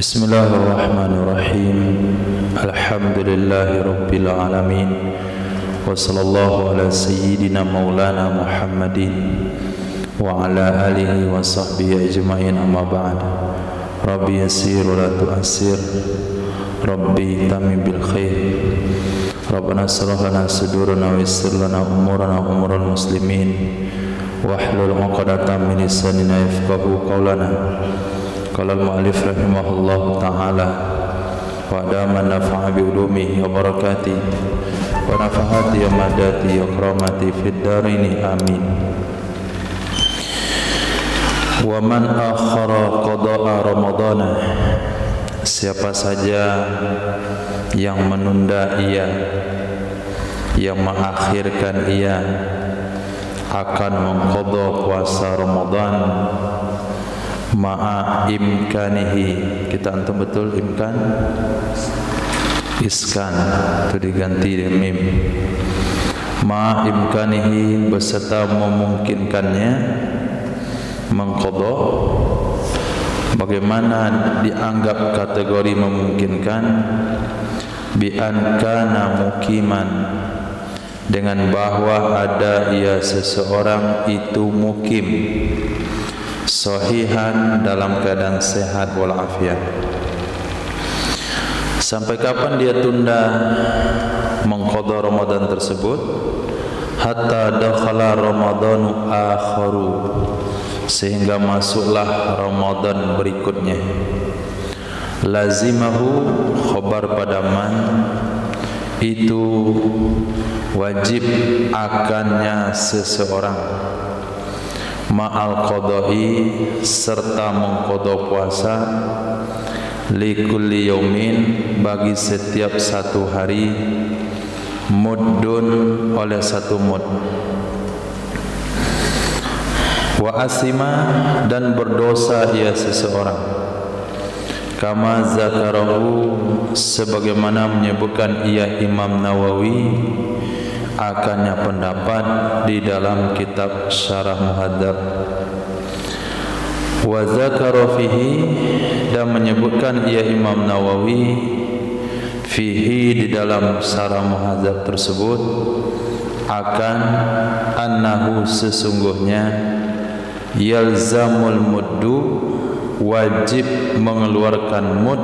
Bismillahirrahmanirrahim. Alhamdulillahi rabbil alamin. Wa sallallahu ala sayyidina maulana Muhammadin wa ala alihi wa sahbihi ajma'in, amma ba'd. Rabbi yassir wa la tu'assir, Rabbi tamim bil khair. Rabbana shrah lana sudurana wa yassir lana umurana wa umurul muslimin wahlul 'uqdatam min lisanina yafqahu qawlana. Qala al-mu'allif rahimahullah ta'ala wa adama nafa'a bi ulumihi wa barakatihi wa nafahati wa madati wa karamati fid darini amin. Wa man akhara qada'a ramadana, siapa saja yang menunda ia, yang mengakhirkan ia akan mengqadha puasa Ramadan ma'a imkanihi. Kita antum betul imkan, iskan itu diganti dengan mim. Ma'a imkanihi, beserta memungkinkannya mengqadha. Bagaimana dianggap kategori memungkinkan? Bi an kana muqiman, dengan bahwa ada ia seseorang itu mukim, sahihan, dalam keadaan sehat walafiat. Sampai kapan dia tunda mengqadha Ramadan tersebut? Hatta dakhala Ramadanu akharu, sehingga masuklah Ramadan berikutnya. Lazimahu, khabar pada man, itu wajib akannya seseorang, ma'al qadai, serta mengqadha puasa, likulli yaumin, bagi setiap satu hari, muddun, oleh satu mud. Wa asima, dan berdosa ia seseorang, kama zakarahu, sebagaimana menyebutkan ia Imam Nawawi akannya pendapat di dalam kitab Syarah Muhadzab. Wa zakara fihi, dan menyebutkan ia Imam Nawawi fihi, di dalam Syarah Muhadzab tersebut, akan annahu, sesungguhnya, yalzamul muddu, wajib mengeluarkan mud,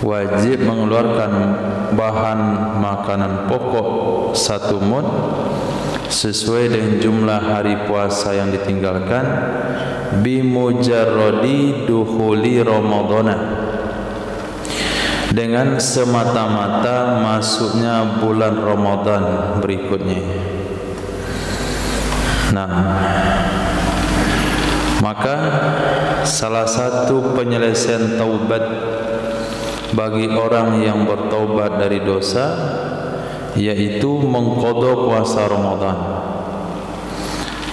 wajib mengeluarkan bahan makanan pokok satu mud sesuai dengan jumlah hari puasa yang ditinggalkan, bimujarradi dukhuli ramadhana, dengan semata-mata masuknya bulan Ramadan berikutnya. Nah, maka salah satu penyelesaian taubat bagi orang yang bertaubat dari dosa yaitu mengqadha puasa Ramadan.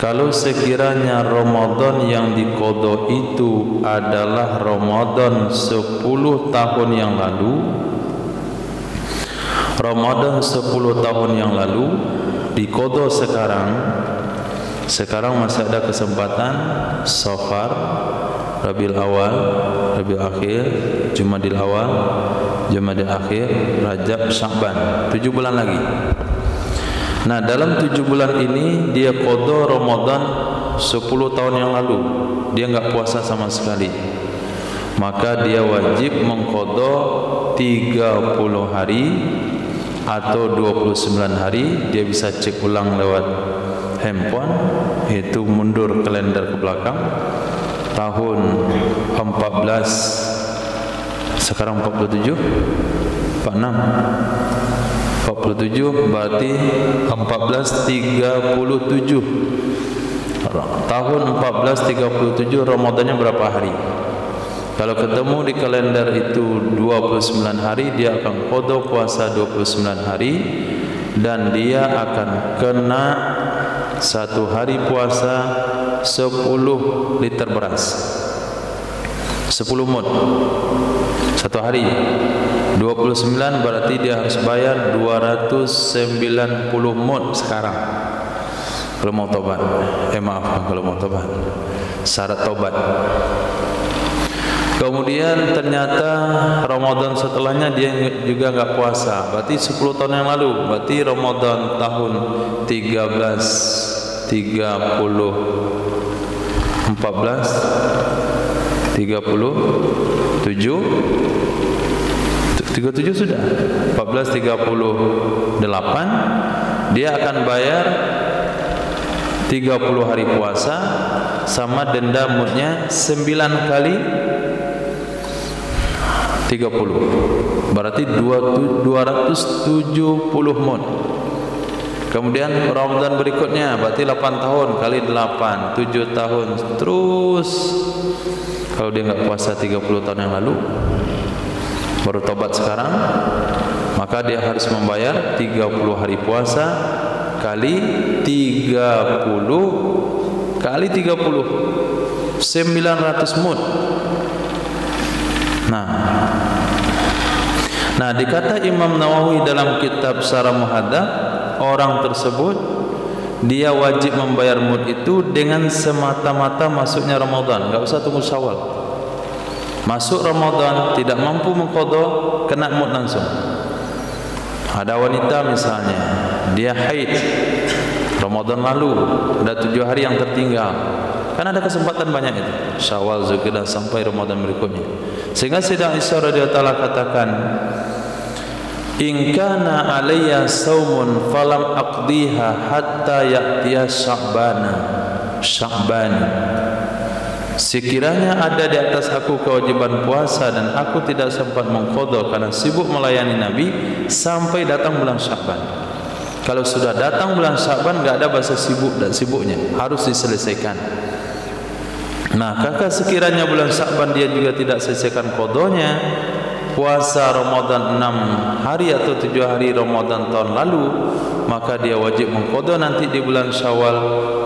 Kalau sekiranya Ramadan yang diqadha itu adalah Ramadan 10 tahun yang lalu, Ramadan 10 tahun yang lalu diqadha sekarang masih ada kesempatan Safar, Rabiul Awal, Rabiul Akhir, Jumadil Awal, Jumadil Akhir, Rajab, Sya'ban, 7 bulan lagi. Nah, dalam 7 bulan ini dia qadha Ramadan 10 tahun yang lalu, dia enggak puasa sama sekali. Maka dia wajib mengqadha 30 hari atau 29 hari. Dia bisa cek ulang lewat handphone, itu mundur kalender ke belakang tahun 14, sekarang 47, 46, 47, berarti 1437. Tahun 1437 Ramadannya berapa hari? Kalau ketemu di kalender itu 29 hari, dia akan qadha puasa 29 hari, dan dia akan kena satu hari puasa 10 liter beras, 10 mud satu hari. 29 berarti dia harus bayar 290 mud sekarang kalau mau tobat. Maaf, kalau mau tobat, syarat tobat. Kemudian ternyata Ramadan setelahnya dia juga enggak puasa. Berarti 10 tahun yang lalu, berarti Ramadan tahun 13 30 14 37 sudah 1438 dia akan bayar 30 hari puasa sama denda mudnya 9 kali 30 berarti 270 mud. Kemudian Ramadan berikutnya berarti 8 tahun kali 8 7 tahun terus. Kalau dia enggak puasa 30 tahun yang lalu baru tobat sekarang, maka dia harus membayar 30 hari puasa kali 30 kali 30 900 mud. Nah dikata Imam Nawawi dalam kitab Syarah Muhadzab, orang tersebut dia wajib membayar mud itu dengan semata-mata masuknya Ramadan, enggak usah tunggu Syawal. Masuk Ramadan tidak mampu mengqadha, kena mud langsung. Ada wanita misalnya dia haid Ramadan lalu, ada 7 hari yang tertinggal. Kan ada kesempatan banyak itu, Syawal, Zulqa'dah sampai Ramadan berikutnya. Sehingga Sayyidah Aisyah radhiyallahu taala katakan, "In kana alayya saumun falam aqdiha hatta ya'tiya Sya'ban." Sekiranya ada di atas aku kewajiban puasa dan aku tidak sempat mengqadha karena sibuk melayani Nabi sampai datang bulan Sya'ban. Kalau sudah datang bulan Sya'ban enggak ada bahasa sibuk dan sibuknya, harus diselesaikan. Nah, kakak sekiranya bulan Sya'ban dia juga tidak selesaikan qadanya, puasa Ramadan 6 hari atau 7 hari Ramadan tahun lalu, maka dia wajib mengqadha nanti di bulan Syawal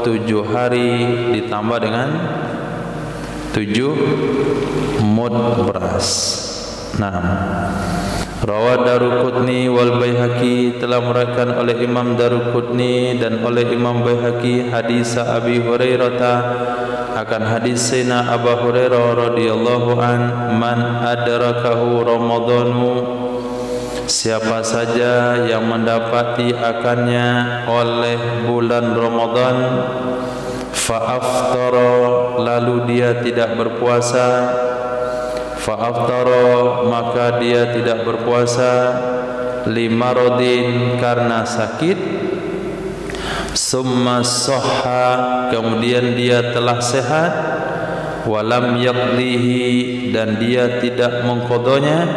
7 hari ditambah dengan 7 mud beras. Nah, Rawat Daruqutni wal Baihaqi, telah meriwayatkan oleh Imam Daruqutni dan oleh Imam Baihaqi hadis Abi Hurairah, akan hadis Sayyidina Abu Hurairah radhiyallahu an, man adrakahu ramadhanu, siapa saja yang mendapati akannya oleh bulan Ramadan, fa'aftara, lalu dia tidak berpuasa, fa'aftara, maka dia tidak berpuasa, limaradin, karena sakit, summa sahha, kemudian dia telah sehat, walam yaqdihi, dan dia tidak mengqadanya,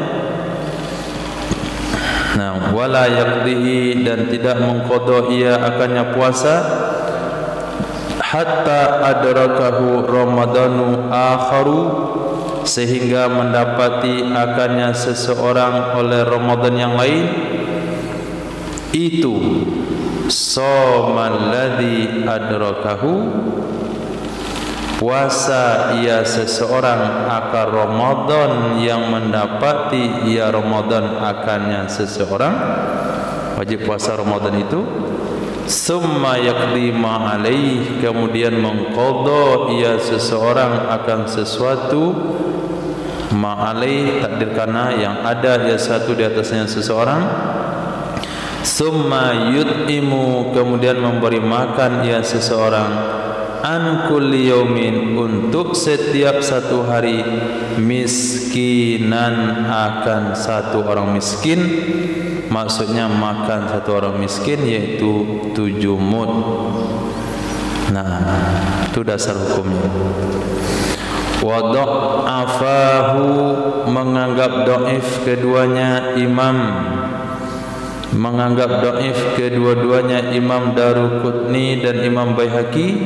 nah, wala yaqdihi, dan tidak mengqadha ia akannya puasa, hatta adrakahu ramadanu akharu, sehingga mendapati akannya seseorang oleh Ramadan yang lain, itu soman ladzi adrakahu, puasa ia seseorang akan Ramadan yang mendapati ia Ramadan akannya seseorang, wajib puasa Ramadan itu, summa yaqdi ma alaih, kemudian mengqadha ia seseorang akan sesuatu, ma alaih takdir kana yang ada ia satu di atasnya seseorang, summa yut'imu, kemudian memberi makan ia seseorang, an kulli yaumin, untuk setiap satu hari, miskinan, akan satu orang miskin, maksudnya makan satu orang miskin yaitu 7 mud. Nah, itu dasar hukumnya. Wada'afahu, menganggap dhaif keduanya imam, menganggap dhaif kedua-duanya Imam Daruqutni dan Imam Baihaqi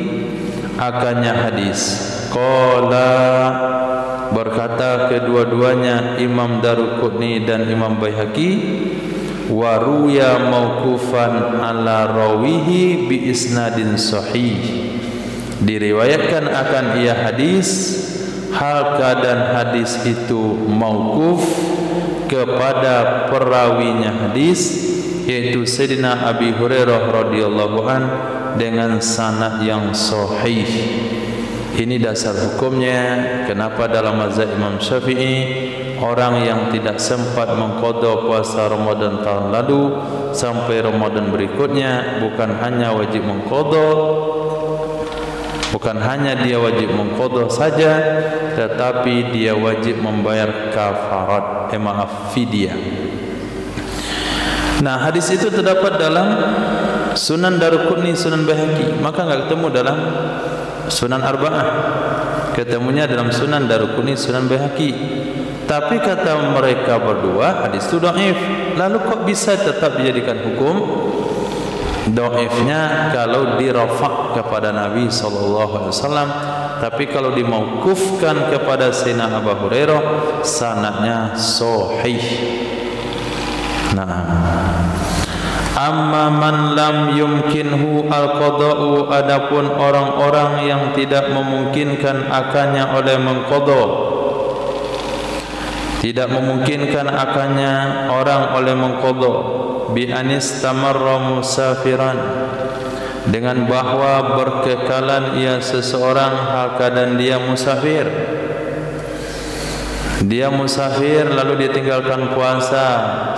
akannya hadis. Qala, berkata kedua-duanya Imam Daruqutni dan Imam Baihaqi, wa ruya mauqufan ala rawihi bi isnadin sahih, diriwayatkan akan ia hadis hal keadaan hadis itu mauquf kepada perawinya hadis, yaitu Sayyidina Abi Hurairah radhiyallahu an, dengan sanad yang sahih. Ini dasar hukumnya. Kenapa dalam mazhab Imam Syafi'i orang yang tidak sempat mengqadha puasa Ramadan tahun lalu sampai Ramadan berikutnya bukan hanya wajib mengqadha, bukan hanya dia wajib mengqadha saja, tetapi dia wajib membayar kafarat, fidyah. Nah, hadis itu terdapat dalam Sunan Daruqutni, Sunan Baihaqi. Maka enggak ketemu dalam Sunan Arba'ah, ketemunya dalam Sunan Daruqutni, Sunan Baihaqi. Tapi kata mereka berdua hadis itu dhaif. Lalu kok bisa tetap dijadikan hukum? Dhaifnya kalau dirafa' kepada Nabi sallallahu alaihi wasallam, tapi kalau dimauqufkan kepada Sayyidina Abu Hurairah sanadnya sahih. Nah, amma man lam yumkinhu al-qada'u, adapun orang-orang yang tidak memungkinkan akannya oleh mengqadha, tidak memungkinkan akannya orang oleh mengqadha, bi anistamarra musafiran, dengan bahwa berkekalan ia seseorang hal keadaan dia musafir. Dia musafir lalu dia tinggalkan puasa,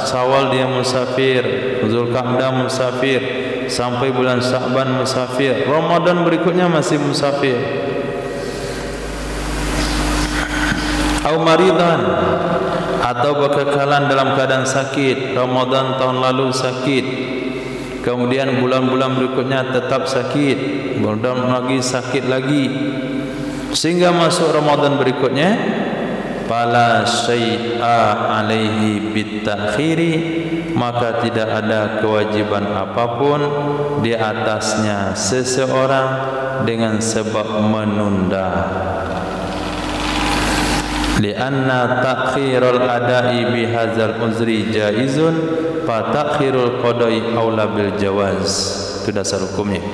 Syawal dia musafir, Zulqa'dah musafir, sampai bulan Sya'ban musafir, Ramadan berikutnya masih musafir. Au maridan, atau berkekalan dalam keadaan sakit, Ramadan tahun lalu sakit, kemudian bulan-bulan berikutnya tetap sakit, bulan lagi sakit lagi, sehingga masuk Ramadan berikutnya fala syai'a alaihi bitakhiri, maka tidak ada kewajiban apapun di atasnya seseorang dengan sebab menunda. Lianna takhirul adai bihadzal uzri jaizun, fa takhirul qada'i aula bil jawaz. Itu dasar hukumnya.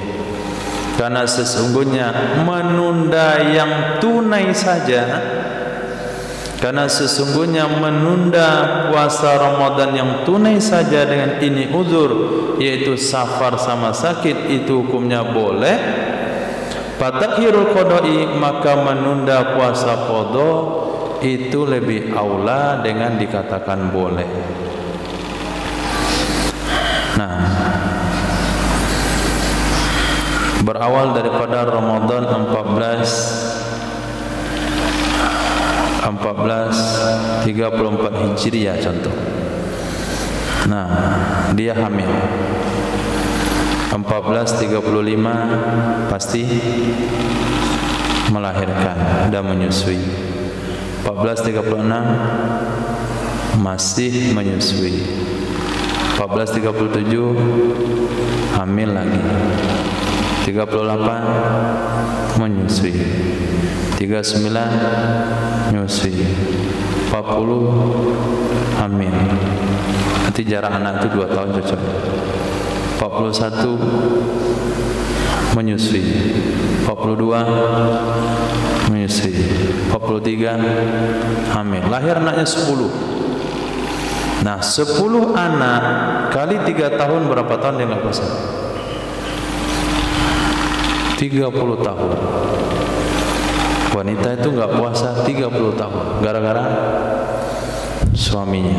Karena sesungguhnya menunda yang tunai saja, karena sesungguhnya menunda puasa Ramadan yang tunai saja dengan ini uzur, yaitu safar sama sakit, itu hukumnya boleh. Fatakhirul qada'i, maka menunda puasa qada itu lebih aula dengan dikatakan boleh. Nah, berawal daripada Ramadan 1434 Hijriah contoh. Nah, dia hamil 1435 pasti melahirkan dan menyusui. 1436 masih menyusui. 1437 hamil lagi. 38 menyusui. 39 menyusui. 40 hamil. Nanti jarak anak itu 2 tahun cocok. 41 menyusui. 42 menyusui. 43 hamil. Lahir anaknya 10. Nah, 10 anak kali 3 tahun berapa tahun dia enggak puasa? 30 tahun. Wanita itu enggak puasa 30 tahun gara-gara suaminya.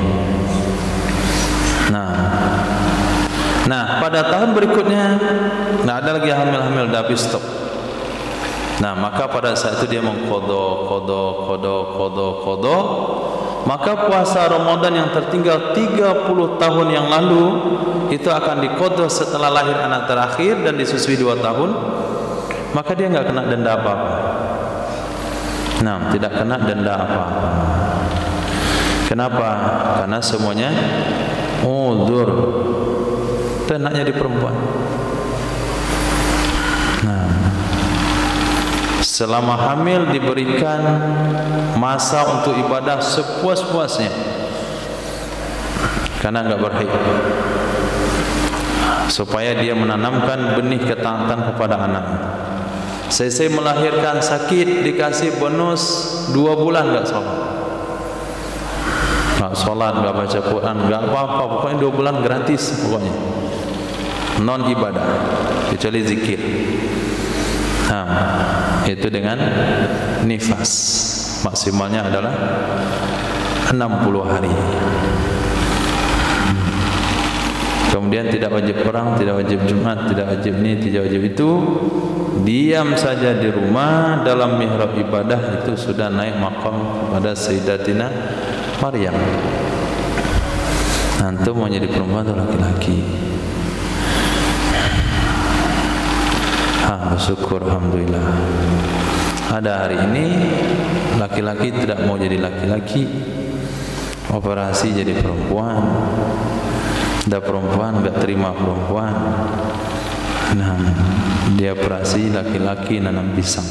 Nah, pada tahun berikutnya enggak ada lagi hamil-hamil, dah habis stop. Nah, maka pada saat itu dia mengqadha. Maka puasa Ramadan yang tertinggal 30 tahun yang lalu itu akan diqadha setelah lahir anak terakhir dan disusui 2 tahun. Maka dia enggak kena denda apa-apa. Nah, tidak kena denda apa-apa. Kenapa? Karena semuanya uzur. Itu anaknya di perempuan. Nah, selama hamil diberikan masa untuk ibadah sepuas-puasnya, karena enggak berhaid, supaya dia menanamkan benih ketaatan kepada anaknya. Selesai melahirkan sakit, dikasih bonus 2 bulan enggak sholat, enggak sholat, enggak baca Quran, enggak apa-apa, pokoknya 2 bulan gratis, pokoknya non ibadah kecuali zikir. Itu dengan nifas. Maksimalnya adalah 60 hari. Kemudian tidak wajib perang, tidak wajib Jumat, tidak wajib ini, tidak wajib itu. Diam saja di rumah dalam mihrab ibadah itu sudah naik maqam kepada Sayyidatina Maryam. Antum mau jadi perempuan atau laki-laki? Bersyukur, alhamdulillah. Ada hari ini laki-laki tidak mau jadi laki-laki, operasi jadi perempuan. Ada perempuan enggak terima perempuan, dia operasi laki-laki nanam pisang.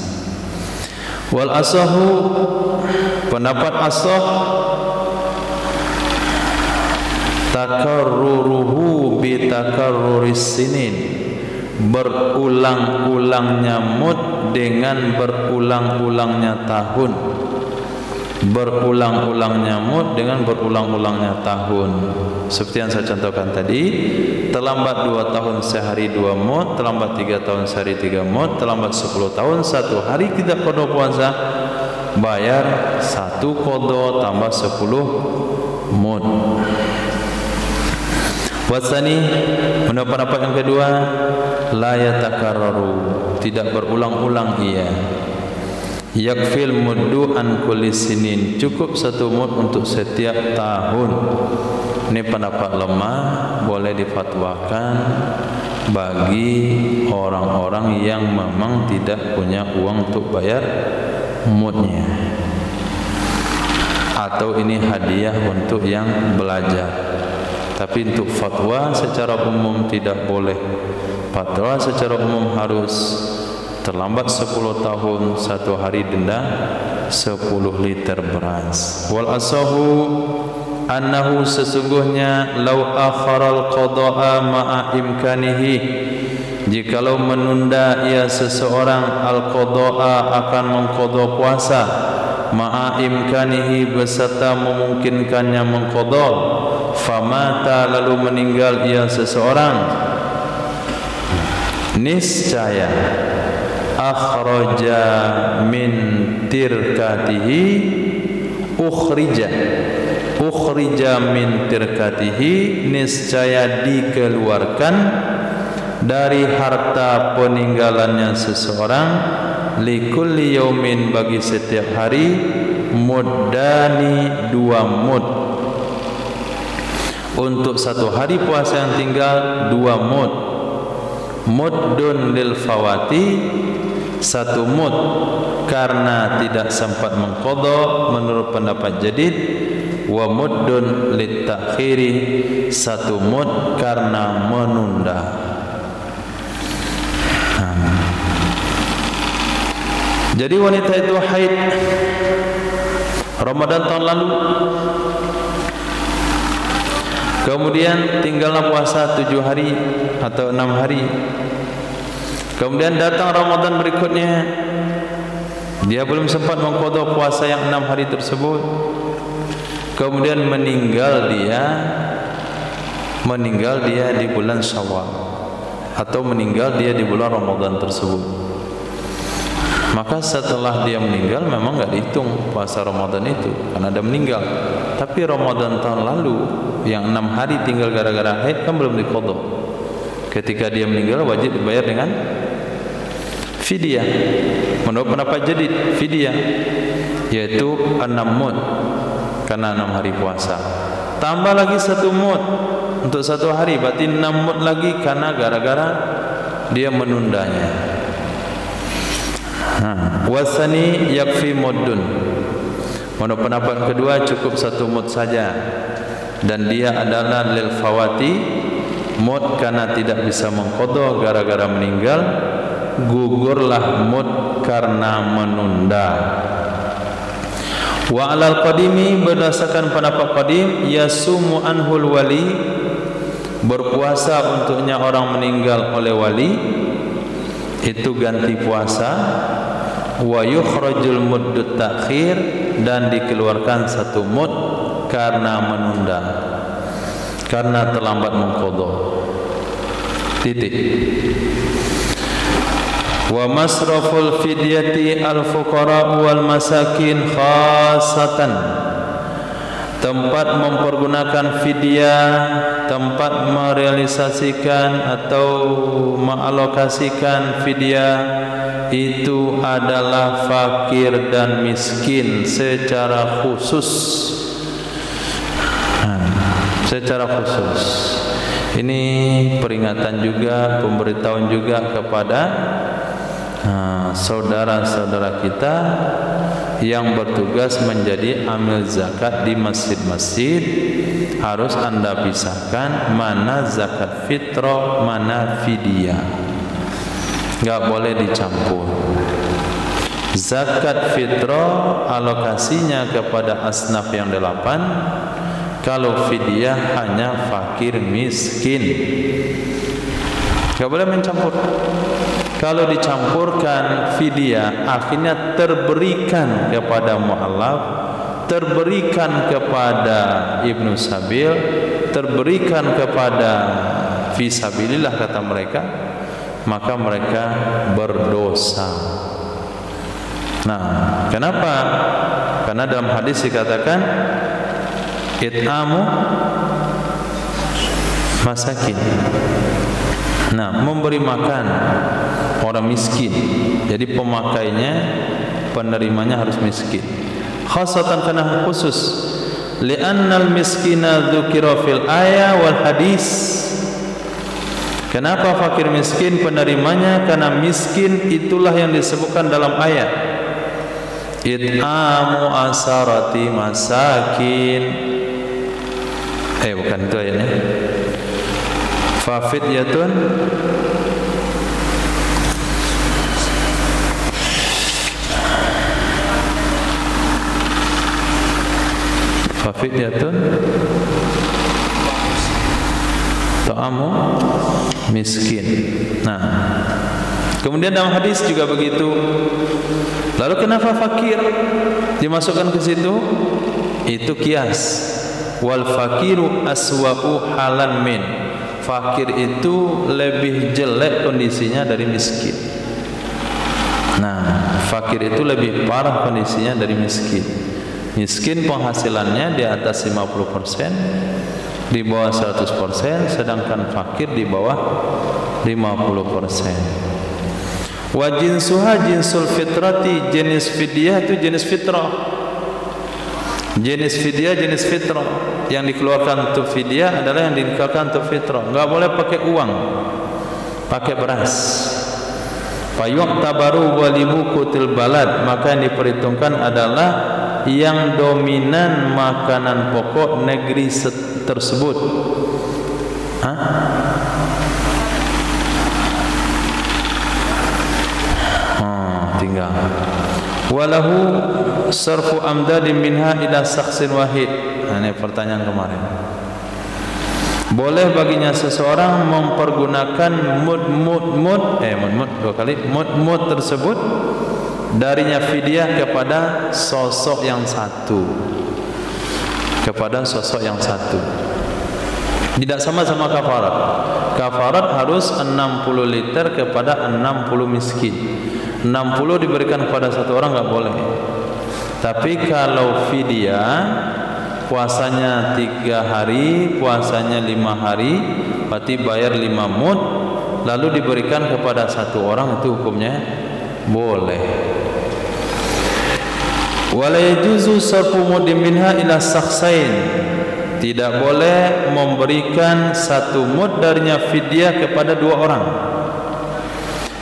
Wal asahu, pendapat asah, takarruruhu bi takarruris sinin, berulang-ulangnya mud dengan berulang-ulangnya tahun. Berulang-ulangnya mud dengan berulang-ulangnya tahun. Seperti yang saya contohkan tadi, terlambat 2 tahun sehari 2 mud, terlambat 3 tahun sehari 3 mud, terlambat 10 tahun 1 hari kita qada puasa, bayar 1 qada tambah 10 mud. Wasani, pendapat yang kedua, la yatakarraru, tidak berulang-ulang ia. Yakfil muddu an kulli sinin, cukup 1 mud untuk setiap tahun. Ini pendapat lemah, boleh difatwakan bagi orang-orang yang memang tidak punya uang untuk bayar mudnya, atau ini hadiah untuk yang belajar. Tapi untuk fatwa secara umum tidak boleh. Fatwa secara umum harus terlambat 10 tahun 1 hari denda 10 liter beras. Wal asahu annahu, sesungguhnya lau akharal qada'a ma'a imkanihi, jikalau menunda ia seseorang al qada'a akan mengqada puasa, ma'a imkanihi beserta memungkinkannya mengqada, famata lalu meninggal ia seseorang, niscaya akhraja min tirkatihi, ukhrija min tirkatihi, niscaya dikeluarkan dari harta peninggalannya seseorang, likulli yaumin, bagi setiap hari, muddani 2 mud, untuk 1 hari puasa yang tinggal 2 mud. Muddun lil fawati, 1 mud karena tidak sempat mengqada menurut pendapat jadid, wa muddun lit takhiri, 1 mud karena menunda. Jadi wanita itu haid Ramadan tahun lalu, kemudian tinggallah puasa 7 hari atau 6 hari. Kemudian datang Ramadan berikutnya, dia belum sempat mengqada puasa yang 6 hari tersebut. Kemudian meninggal dia di bulan Syawal, atau meninggal dia di bulan Ramadan tersebut. Maka setelah dia meninggal memang enggak dihitung puasa Ramadan itu karena ada meninggal. Tapi Ramadan tahun lalu yang 6 hari tinggal gara-gara haid kan belum diqada. Ketika dia meninggal wajib dibayar dengan fidyah. Menurut pendapat jadid, fidyah yaitu 6 mud karena 6 hari puasa. Tambah lagi 1 mud untuk 1 hari, berarti 6 mud lagi karena gara-gara dia menundanya. Wasani yakfi muddun, menurut pendapat kedua cukup 1 mud saja, dan dia adalah lil fawati, mud karena tidak bisa mengqada gara-gara meninggal, gugurlah mud karena menunda. Wa alal qadimi, berdasarkan pendapat qadim, yasumu anhul wali, berpuasa untuknya orang meninggal oleh wali, itu ganti puasa. Wa yukhrajul muddut takhir, dan dikeluarkan 1 mud karena menunda, karena terlambat mengqada. Titik. Wa masraful fidyati al-fuqara wal masakin khassatan, tempat mempergunakan fidyah, tempat merealisasikan atau mengalokasikan fidyah itu adalah fakir dan miskin secara khusus. Secara khusus. Ini peringatan juga, pemberitahuan juga kepada saudara-saudara kita yang bertugas menjadi amil zakat di masjid-masjid. Harus Anda pisahkan mana zakat fitrah, mana fidyah. Enggak boleh dicampur. Zakat fitrah alokasinya kepada asnaf yang 8. Kalau fidyah hanya fakir miskin. Enggak boleh mencampur. Kalau dicampurkan fidyah akhirnya terberikan kepada mu'allaf, terberikan kepada ibnu sabil, terberikan kepada fisabilillah kata mereka, maka mereka berdosa. Nah, kenapa? Karena dalam hadis dikatakan it'amu masakin. Nah, memberi makan orang miskin. Jadi pemakainya, penerimanya harus miskin. Khasatan karena khusus. Li'annal miskina dzukira fil ayat wal hadis. Kenapa fakir miskin penerimanya? Karena miskin itulah yang disebutkan dalam ayat. It'amu asarati masakin. Bukan itu ayatnya. Fafidyatun ta'amu miskin. Nah, kemudian dalam hadis juga begitu. Lalu kenapa fakir dimasukkan ke situ? Itu kias. Wal fakiru aswa'u halan min. Fakir itu lebih jelek kondisinya dari miskin. Nah, fakir itu lebih parah kondisinya dari miskin. Miskin penghasilannya di atas 50%, di bawah 100%, sedangkan fakir di bawah 50%. Wa jinsuha jinsul fitrati, jenis fidyah itu jenis fitrah. Jenis fidyah jenis fitrah. Yang dikeluarkan untuk fidyah adalah yang dikeluarkan untuk fitrah. Enggak boleh pakai uang, pakai beras. Fayuq tabaru walimu kutil balad, maka yang diperhitungkan adalah yang dominan makanan pokok negeri tersebut. Tinggal. Walahu sarfu amdadin minha ila sakhsin wahid. Ini pertanyaan kemarin. Boleh baginya seseorang mempergunakan mud tersebut darinya fidyah kepada sosok yang satu. Kepada sosok yang satu. Tidak sama-sama kafarat. Kafarat harus 60 liter kepada 60 miskin. 60 diberikan kepada satu orang enggak boleh. Tapi kalau fidyah puasanya 3 hari, puasanya 5 hari, berarti bayar 5 mud, lalu diberikan kepada satu orang, itu hukumnya boleh. Wala yajuzu sarfu mudin minha ila sakhsain. Tidak boleh memberikan 1 mud darinya fidyah kepada 2 orang.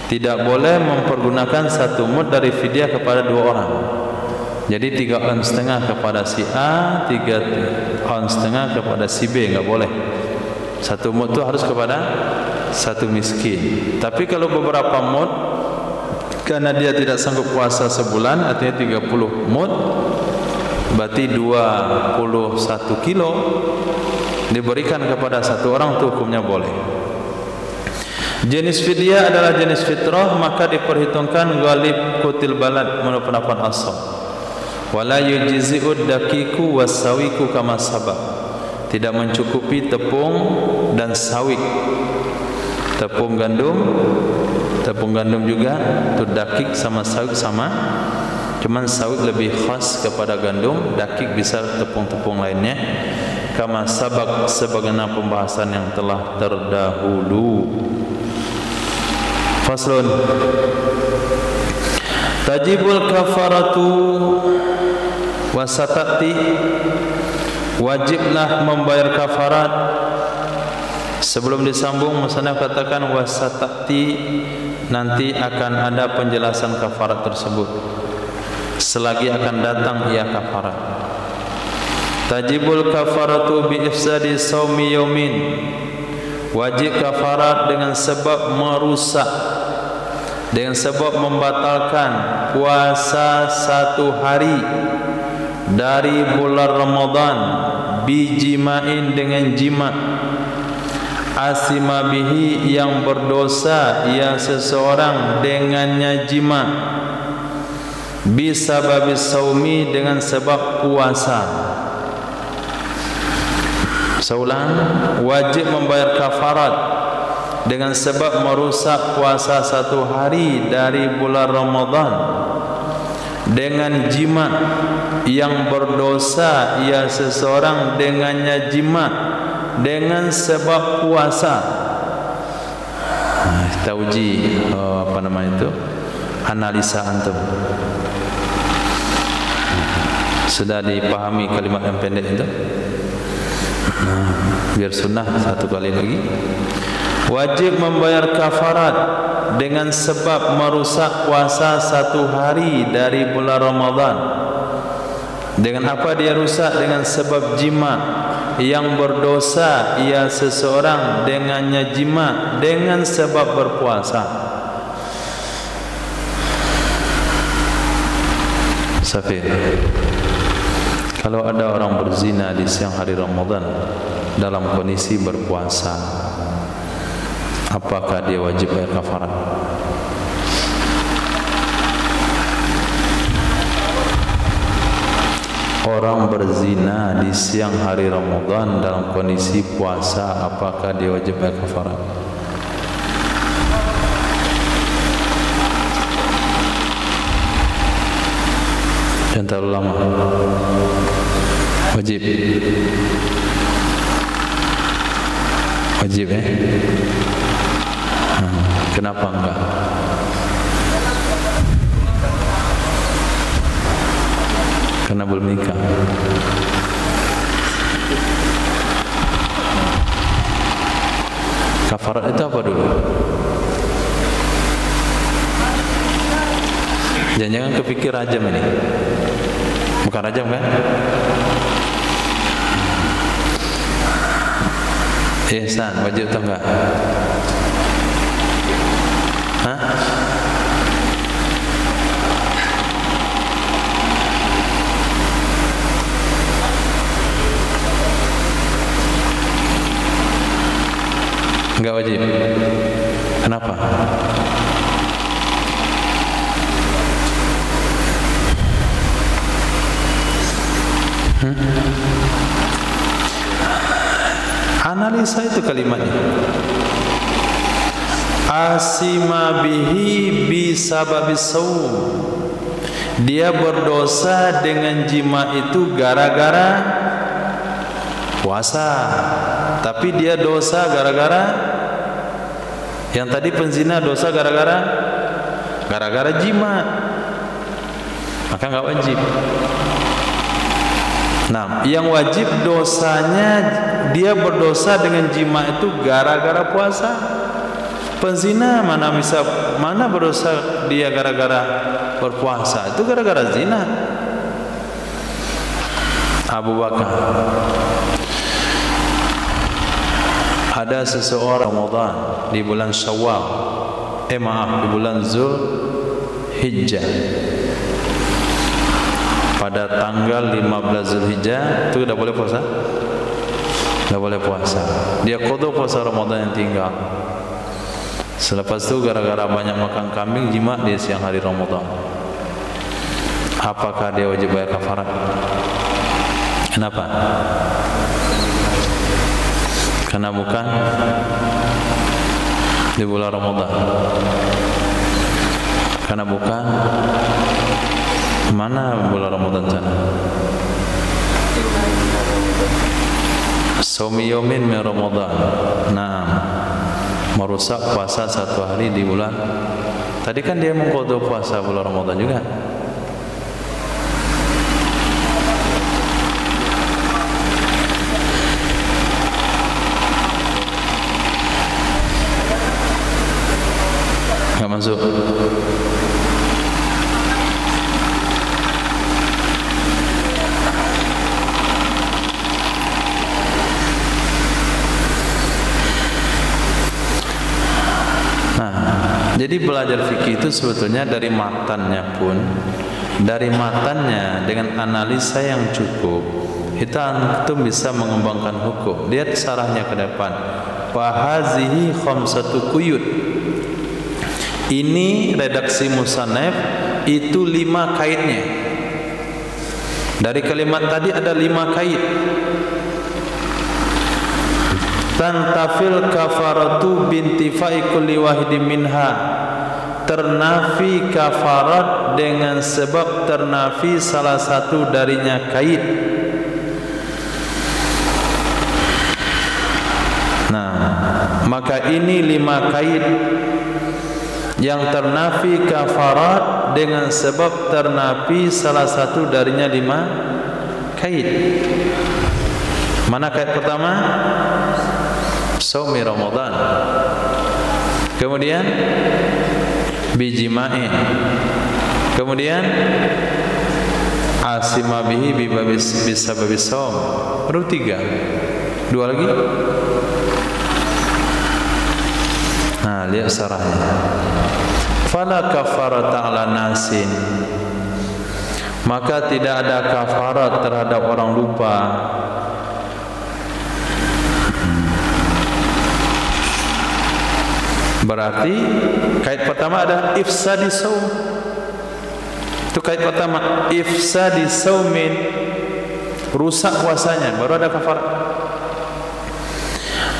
Tidak boleh mempergunakan 1 mud dari fidyah kepada 2 orang. Jadi 3 ons setengah kepada si A, 3 ons setengah kepada si B, enggak boleh. 1 mud itu harus kepada 1 miskin. Tapi kalau beberapa mud, karena dia tidak sanggup puasa sebulan, artinya 30 mud, berarti 21 kilo diberikan kepada 1 orang, itu hukumnya boleh. Jenis fidyah adalah jenis fitrah, maka diperhitungkan ghalib kutil balad menurut pendapat ashab. Wala yujzi'ud dakiku wasawiku kama sabab. Tidak mencukupi tepung dan sawik. Tepung gandum Tepung gandum juga tu dakik sama sawi sama. Cuman sawi lebih khas kepada gandum, dakik bisa tepung-tepung lainnya. Kama sabak sebagaimana pembahasan yang telah terdahulu. Faslun. Tajibul kafaratu wasatati, wajiblah membayar kafarat. Sebelum disambung musannaf katakan wasatati, nanti akan ada penjelasan kafarat tersebut selagi akan datang ia kafarat. Tajibul kafaratu bi ifsadi shaumi yaumin, wajib kafarat dengan sebab merusak, dengan sebab membatalkan puasa satu hari dari bulan Ramadan, bijimain dengan jima, asima bihi yang berdosa ia seseorang dengannya jima, bisababis saumi dengan sebab puasa. Seulang, wajib membayar kafarat dengan sebab merusak puasa satu hari dari bulan Ramadan dengan jima yang berdosa ia seseorang dengannya jima dengan sebab puasa. Kita uji apa nama itu, analisa antum. Sudah dipahami kalimat yang pendek itu? Biar sunnah satu kali lagi. Wajib membayar kafarat dengan sebab merusak puasa satu hari dari bulan Ramadan. Dengan apa dia rusak? Dengan sebab jima yang berdosa ia seseorang dengannya jima dengan sebab berpuasa. Safir, kalau ada orang berzina di siang hari Ramadan dalam kondisi berpuasa, apakah dia wajib bayar kafarat? Orang berzina di siang hari Ramadan dalam kondisi puasa, apakah dia wajib bayar kafarat? Jangan terlalu lama. Wajib. Wajib Kenapa enggak? Karena belum nikah. Kafarat itu apa dulu? Jangan-jangan kepikir rajam ini. Bukan rajam kan? Ihsan, wajib atau enggak? Hah? Enggak wajib. Kenapa? Analisa itu kalimatnya. Asima bihi bisababis saum. Dia berdosa dengan jima itu gara-gara puasa. Tapi dia dosa gara-gara, yang tadi penzina dosa gara-gara jima. Maka enggak wajib. Nah, yang wajib dosanya dia berdosa dengan jima itu gara-gara puasa. Penzina mana berdosa dia gara-gara berpuasa? Itu gara-gara zina. Abu Bakar, ada seseorang Ramadan di bulan Syawal, di bulan Zulhijjah. Pada tanggal 15 Zulhijjah itu tidak boleh puasa. Tidak boleh puasa. Dia qada puasa Ramadan yang tinggal. Selepas itu gara-gara banyak makan kambing jima di siang hari Ramadan. Apakah dia wajib bayar kafarat? Kenapa? Karena bukan di bulan Ramadan. Karena bukan mana bulan Ramadan sana. Shaumi yaumin min Ramadan. Nah, merusak puasa satu hari di bulan. Tadi kan dia mengqadha puasa bulan Ramadan juga. Enggak masuk. Jadi belajar fikih itu sebetulnya dari matannya pun, dari matannya dengan analisa yang cukup, itu antum bisa mengembangkan hukum. Lihat sarahnya ke depan. Wa hazihi khamsatu quyud. Ini redaksi musannaf itu 5 kaidnya. Dari kalimat tadi ada 5 kaid. Tantafil kafaratu bintifai kulli wahidin minha. Ternafi kafarat dengan sebab ternafi salah satu darinya kaid. Nah, maka ini 5 kaid yang ternafi kafarat dengan sebab ternafi salah satu darinya 5 kaid. Mana kaid pertama? Shaumi Ramadan. Kemudian bijima'i. Kemudian asima bihi bisababi shaum. Baru 3. 2 lagi. Nah, lihat sarahnya. Fala kafarata ala nasin. Maka tidak ada kafarat terhadap orang lupa. Berarti kait pertama ada ifsadi shaum. Itu kait pertama, ifsadi shaumin, rusak puasanya, baru ada kafarat.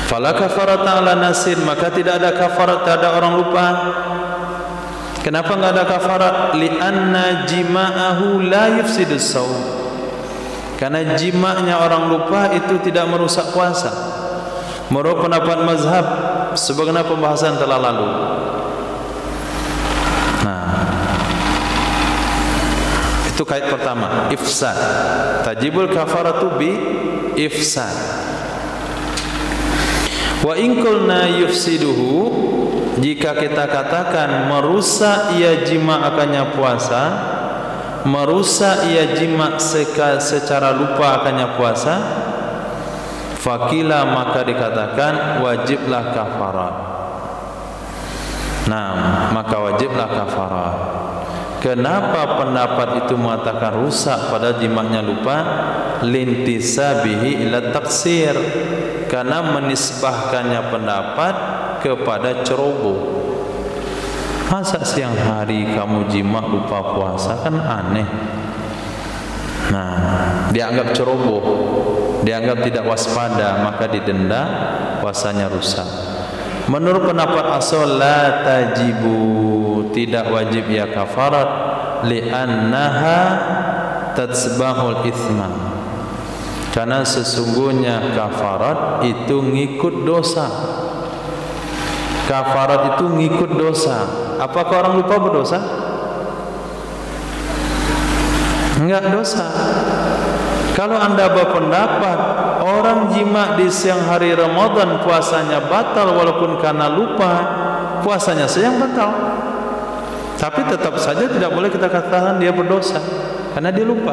Fala kafarata ala nasin, maka tidak ada kafarat terhadap orang lupa. Kenapa enggak ada kafarat? Li'anna jima'ahu la yufsidu shaum. Karena jima'nya orang lupa itu tidak merusak puasa. Menurut pendapat mazhab sebagaimana pembahasan telah lalu. Nah, itu kait pertama, ifsad. Tajibul kafaratu bi ifsad. Wa in qulna yufsiduhu, jika kita katakan merusak ia jima akannya puasa, merusak ia jima secara lupa akannya puasa, fakila maka dikatakan wajiblah kafarat. Nah, maka wajiblah kafarat. Kenapa pendapat itu mengatakan rusak pada jimaknya lupa? Lintisabihi ila taksir, karena menisbahkannya pendapat kepada ceroboh. Masa siang hari kamu jimak lupa puasa, kan aneh. Nah, dianggap ceroboh, dianggap tidak waspada, maka didenda, puasanya rusak. Menurut pendapat asal la tajibu, tidak wajib ya kafarat, li'annaha tatsbahul ithma, karena sesungguhnya kafarat itu ngikut dosa. Kafarat itu ngikut dosa. Apakah orang lupa berdosa? Enggak dosa. Kalau anda berpendapat orang jima di siang hari Ramadan puasanya batal walaupun karena lupa, puasanya saja yang batal. Tapi tetap saja tidak boleh kita katakan dia berdosa karena dia lupa.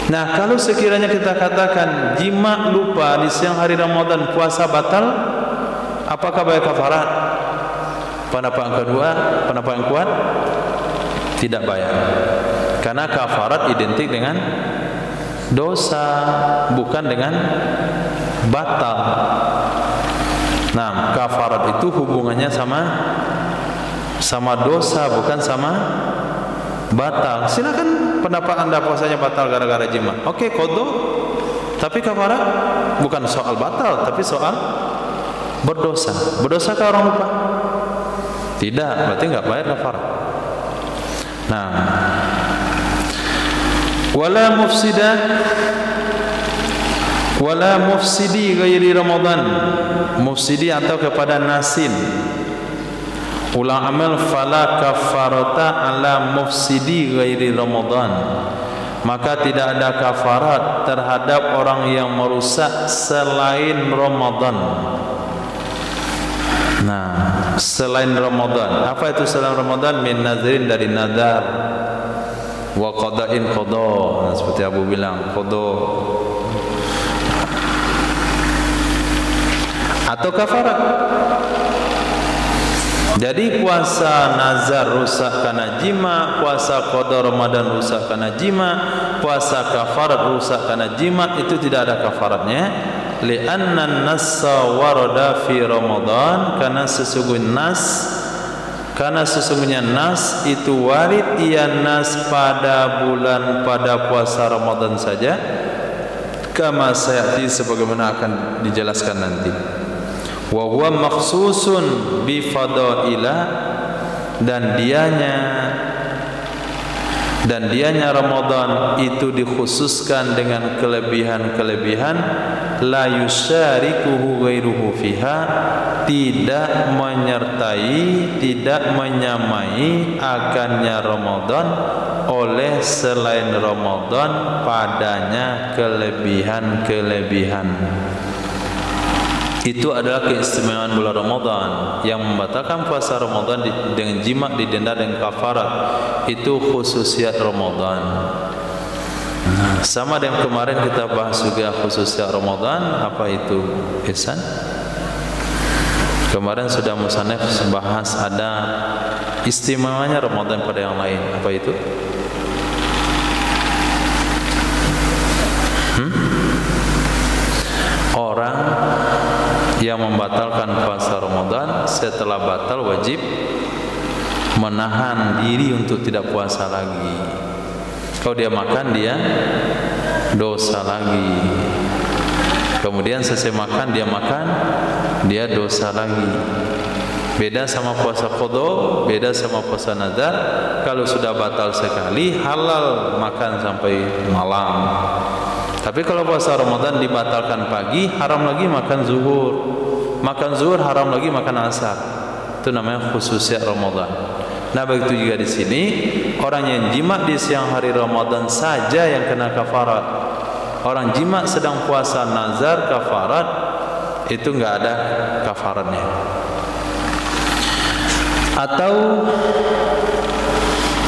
Nah, kalau sekiranya kita katakan jima lupa di siang hari Ramadan puasa batal, apakah bayar kafarat? Pendapat yang kedua, pendapat yang kuat, tidak bayar. Karena kafarat identik dengan dosa, bukan dengan batal. Nah, kafarat itu hubungannya sama dosa, bukan sama batal. Silakan pendapat anda puasanya batal gara-gara jima. Oke, qadha. Tapi kafarat bukan soal batal, tapi soal berdosa. Berdosakah orang lupa? Tidak, berarti enggak bayar kafarat. Nah, wala mufsidi ghairi Ramadan, mufsidi atau kepada nasin. Ulang amal fala kafarata ala mufsidi ghairi Ramadan, maka tidak ada kafarat terhadap orang yang merusak selain Ramadan. Nah, selain Ramadan, apa itu selain Ramadan? Min nadrin, dari nadar, wa qada'in, qada, seperti Abu bilang qada, atau kafarat. Jadi puasa nazar rusak karena jima, puasa qada Ramadan rusak karena jima, puasa kafarat rusak karena jima, itu tidak ada kafaratnya. Li'anna an-nassa warada fi Ramadan, karena sesungguhnya nas itu warid ia nas pada puasa Ramadan saja, kama sayati, sebagaimana akan dijelaskan nanti. Wa huwa makhsusun bi fadaila, dan dianya Ramadan itu dikhususkan dengan kelebihan-kelebihan, la yusyarikuhu ghairuhu fiha, tidak menyertai, tidak menyamai akannya Ramadan oleh selain Ramadan padanya kelebihan-kelebihan. Itu adalah keistimewaan bulan Ramadan. Yang membatalkan puasa Ramadan dengan jima didenda dengan kafarat, itu khususiat Ramadan. Nah, sama dengan kemarin kita bahas juga khususiat Ramadan. Apa itu, Ihsan? Kemarin sudah musannaf bahas ada istimewanya Ramadan pada yang lain. Apa itu? Orang yang membatalkan puasa Ramadan setelah batal wajib menahan diri untuk tidak puasa lagi. Kalau dia makan, dia dosa lagi. Kemudian selesai makan, dia dosa lagi. Beda sama puasa qada, beda sama puasa nazar. Kalau sudah batal sekali, halal makan sampai malam. Tapi kalau puasa Ramadan dibatalkan pagi, haram lagi makan zuhur. Makan zuhur haram lagi makan asar. Itu namanya khususiat Ramadan. Nah, begitu juga di sini, orang yang jima di siang hari Ramadan saja yang kena kafarat. Orang jima sedang puasa nazar kafarat, itu enggak ada kafaratnya. Atau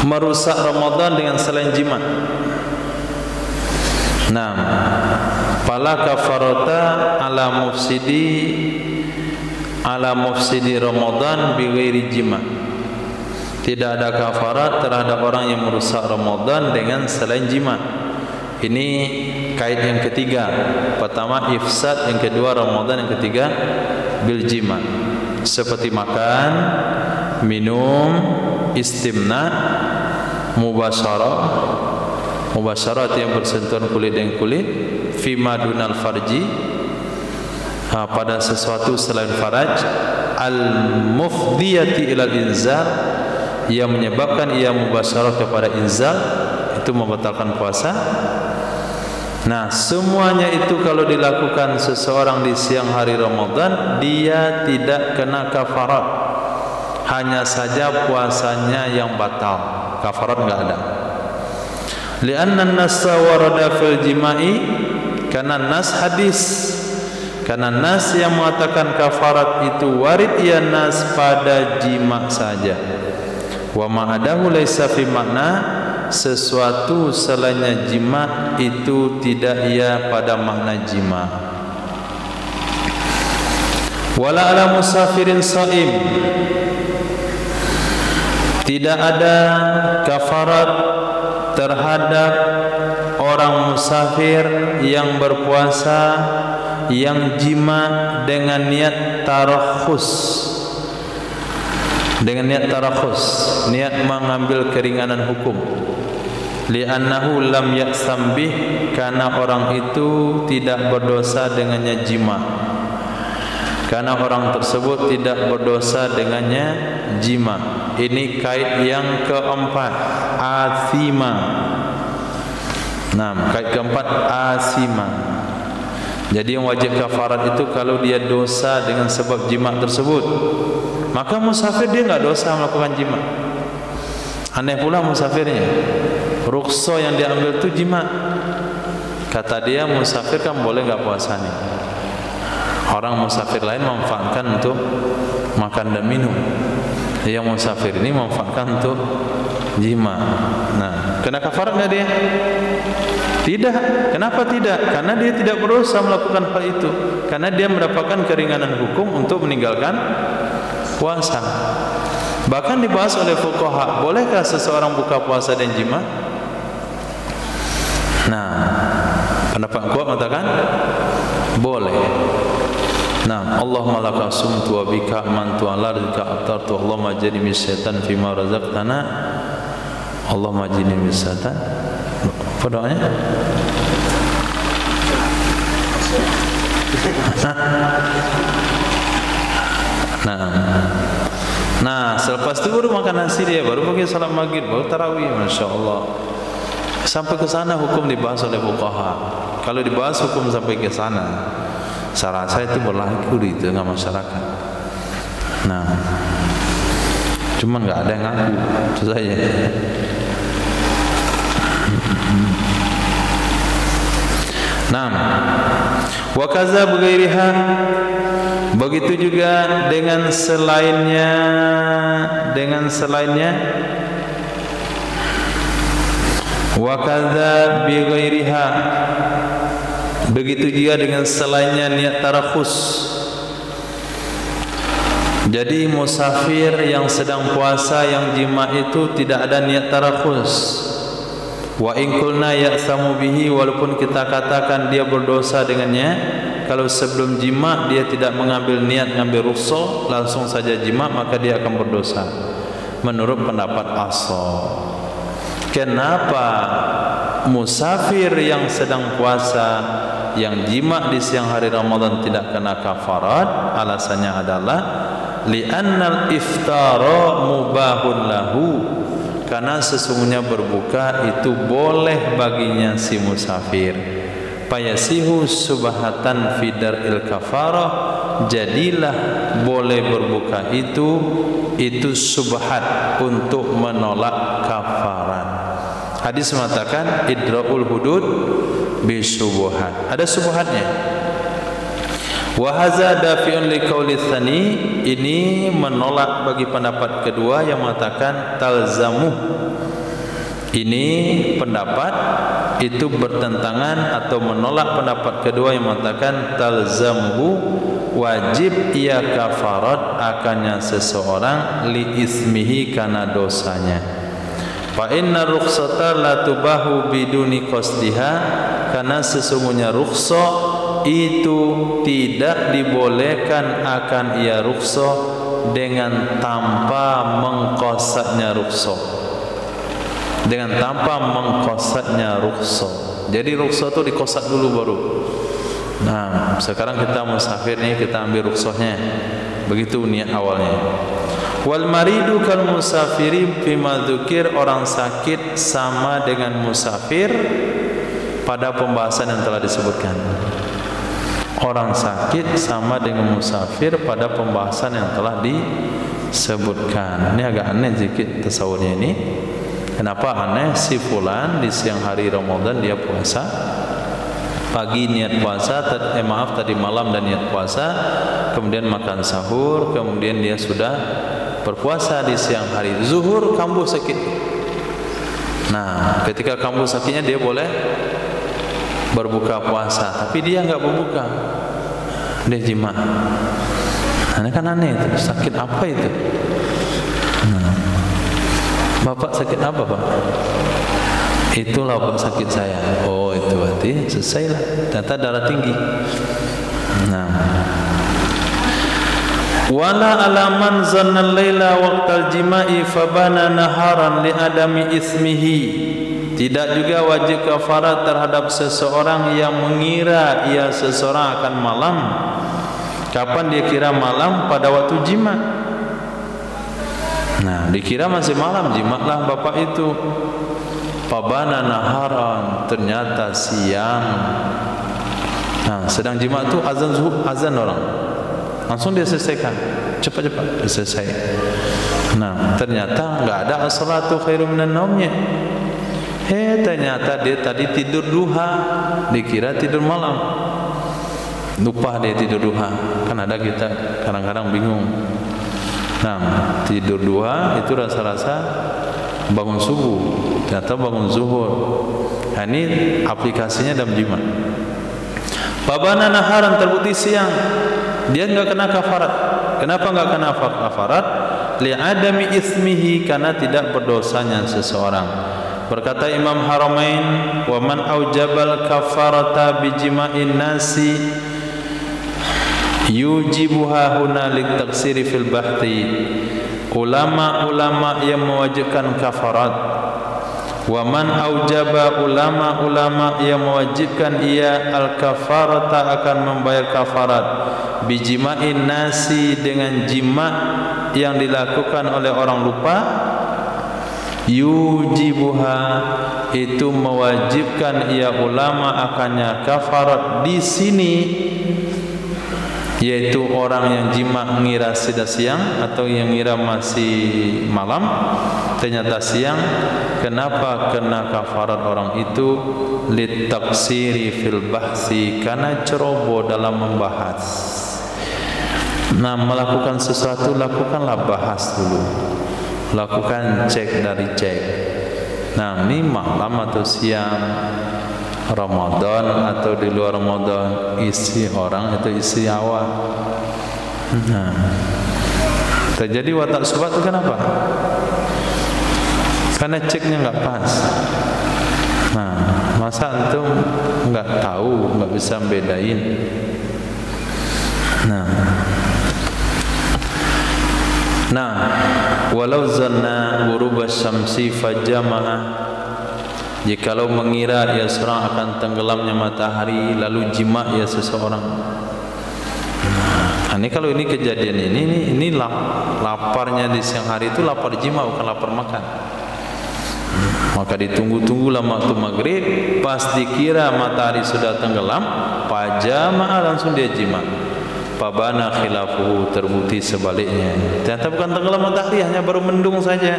merusak Ramadan dengan selain jima. Nah, fala kafarata ala mufsidi Ramadan bi ghairi jima. Tidak ada kafarat terhadap orang yang merusak Ramadan dengan selain jima. Ini kait yang ketiga. Pertama ifsad, yang kedua Ramadan, yang ketiga bil jima. Seperti makan, minum, istimna, mubasyarat yang bersentuhan kulit dengan kulit, fima dunal farji, pada sesuatu selain faraj, al mufdiyati ilal inzal, yang menyebabkan ia mubasyarat kepada inzal, itu membatalkan puasa. Nah, semuanya itu kalau dilakukan seseorang di siang hari Ramadan, dia tidak kena kafarat, hanya saja puasanya yang batal, kafarat enggak ada. Li'anna an-nassa warada fil jima'i, karena nas hadis, karena nas yang mengatakan kafarat itu warid ia nas pada jima saja. Wa ma'adahu laisa fi makna, sesuatu selainnya jima itu tidak ia pada makna jima. Wala ala musafirin shaim, tidak ada kafarat terhadap orang musafir yang berpuasa yang jima dengan niat tarakhus, niat mengambil keringanan hukum. Li'annahu lam ya'sam bih, karena orang itu tidak berdosa dengannya jima, karena orang tersebut tidak berdosa dengannya jima. Ini kait yang keempat, asima. Nah, kait keempat asima. Jadi yang wajib kafarat itu kalau dia dosa dengan sebab jima tersebut. Maka musafir dia enggak dosa melakukan jima. Aneh pula musafirnya. Rukhsah yang dia ambil itu jima. Kata dia musafir kan boleh enggak puasa nih. Orang musafir lain memanfaatkan untuk makan dan minum. Yang musafir ini memanfaatkan untuk jima. Nah, kena kafarat enggak dia? Tidak. Kenapa tidak? Karena dia tidak berdosa melakukan hal itu. Karena dia mendapatkan keringanan hukum untuk meninggalkan puasa. Bahkan dibahas oleh fuqaha, bolehkah seseorang buka puasa dan jima? Nah, pendapat kuat mengatakan boleh. Nah, Allahumma laka sumtu wa bika amantu ala rizqika aftartu Allahumma jini min syaitan fima razaqtana Allahumma jini min syaitan. Apa doanya? Nah, selepas itu baru makan nasi dia, baru pergi salat maghrib, baru tarawih, masya Allah. Sampai ke sana hukum dibahas oleh fuqaha. Kalau dibahas hukum sampai ke sana, saya rasa itu berlaku di tengah masyarakat. Nah, cuma nggak ada yang ngaku, itu saja. Nah, wa kaza bighairiha, begitu juga dengan selainnya, wa kaza bighairiha, begitu juga dengan selainnya niat tarakhus. Jadi musafir yang sedang puasa yang jima itu tidak ada niat tarakhus. Wa in qulna ya'samu bihi, walaupun kita katakan dia berdosa dengannya, kalau sebelum jima dia tidak mengambil niat mengambil rukhsah, langsung saja jima, maka dia akan berdosa menurut pendapat ashab. Kenapa musafir yang sedang puasa yang jima di siang hari Ramadan tidak kena kafarat? Alasannya adalah li'annal iftara mubahun lahu, karena sesungguhnya berbuka itu boleh baginya si musafir. Payasihu subhatan fidar il kafarah, jadilah boleh berbuka itu subhat untuk menolak kafarat. Hadis mengatakan idra'ul hudud bisubuhat, ada subhatnya. Wa hadza dafi'un liqauli tsani, ini menolak bagi pendapat kedua yang mengatakan talzamu. Ini pendapat itu bertentangan atau menolak pendapat kedua yang mengatakan talzamu, wajib ia kafarat akannya seseorang li ismihi, karena dosanya. Fa inna rukhsata la tubahu biduni qasdiha, karena sesungguhnya rukhsah itu tidak dibolehkan akan ia rukhsah dengan tanpa mengqasadnya rukhsah. Dengan tanpa mengqasadnya rukhsah. Jadi rukhsah itu diqasad dulu baru. Nah, sekarang kita musafir nih, kita ambil rukhsahnya. Begitu niat awalnya. Wal maridu kal musafiri fima dzukir, orang sakit sama dengan musafir pada pembahasan yang telah disebutkan. Orang sakit sama dengan musafir pada pembahasan yang telah disebutkan. Ini agak aneh sedikit tasawurnya ini. Kenapa aneh? Si fulan di siang hari Ramadan dia puasa, pagi niat puasa, tadi malam dan niat puasa, kemudian makan sahur, kemudian dia sudah berpuasa di siang hari. Zuhur kambuh sakit. Nah, ketika kambuh sakitnya dia boleh berbuka puasa, tapi dia enggak berbuka, dia jima. Ini kan aneh itu. Sakit apa itu? Nah, bapak sakit apa pak? Itulah pak sakit saya. Oh itu berarti selesailah. Ternyata darah tinggi. Nah, wala alaman zanna laila waqtal jima'i fabana naharan li adami ismihi. Tidak juga wajib kafarat terhadap seseorang yang mengira ia seseorang akan malam. Kapan dia kira malam? Pada waktu jima. Nah, dikira masih malam, jimatlah bapak itu. Pabana naharan, ternyata siang. Nah, sedang jimat tu azan zuhur, azan orang. Langsung dia selesaikan. Cepat-cepat selesai. Nah, ternyata enggak ada as-salatu khairum minan naumnya. Ternyata dia tadi tidur duha, dikira tidur malam. Lupa dia tidur duha. Kan ada kita kadang-kadang bingung. Nah, tidur duha itu rasa-rasa bangun subuh, ternyata bangun zuhur. Nah, ini aplikasinya dalam jimat. Babana naharan, terbukti siang, dia enggak kena kafarat. Kenapa enggak kena kafarat? Li'adami ismihi, karena tidak berdosanya seseorang. Berkata Imam Haramain, wa man aujabal kafarata bijima'in nasi yujibuha huna litaksiri fil bahti. Ulama-ulama yang mewajibkan kafarat, wa man aujaba, ulama-ulama yang mewajibkan ia al-kafarata, akan membayar kafarat bijima'in nasi, dengan jima' yang dilakukan oleh orang lupa. Yujibuha, itu mewajibkan ia ulama akannya kafarat di sini, yaitu orang yang jima mengira sudah siang atau yang mengira masih malam, ternyata siang. Kenapa kena kafarat orang itu? Litaksiri fil bahsi, karena ceroboh dalam membahas. Nah, melakukan sesuatu, lakukanlah bahas dulu. Lakukan cek dari cek. Nah, ini malam atau siang, Ramadan atau di luar Ramadan, isi orang itu isi awal. Nah, terjadi watak subhat itu kenapa? Karena ceknya nggak pas. Nah, masa antum nggak tahu, nggak bisa bedain. Nah, walau zanna ghurubas syamsi fajama'a, jikalau mengira ia seorang akan tenggelamnya matahari lalu jima ia seseorang. Nah, ini kalau ini kejadian ini laparnya di siang hari itu lapar jima, bukan lapar makan. Maka ditunggu-tunggu lama waktu maghrib, pas dikira matahari sudah tenggelam, pajama'a, langsung dia jima. Pabana khilafuhu, terbukti sebaliknya. Ternyata bukan tenggelam matahari, hanya baru mendung saja.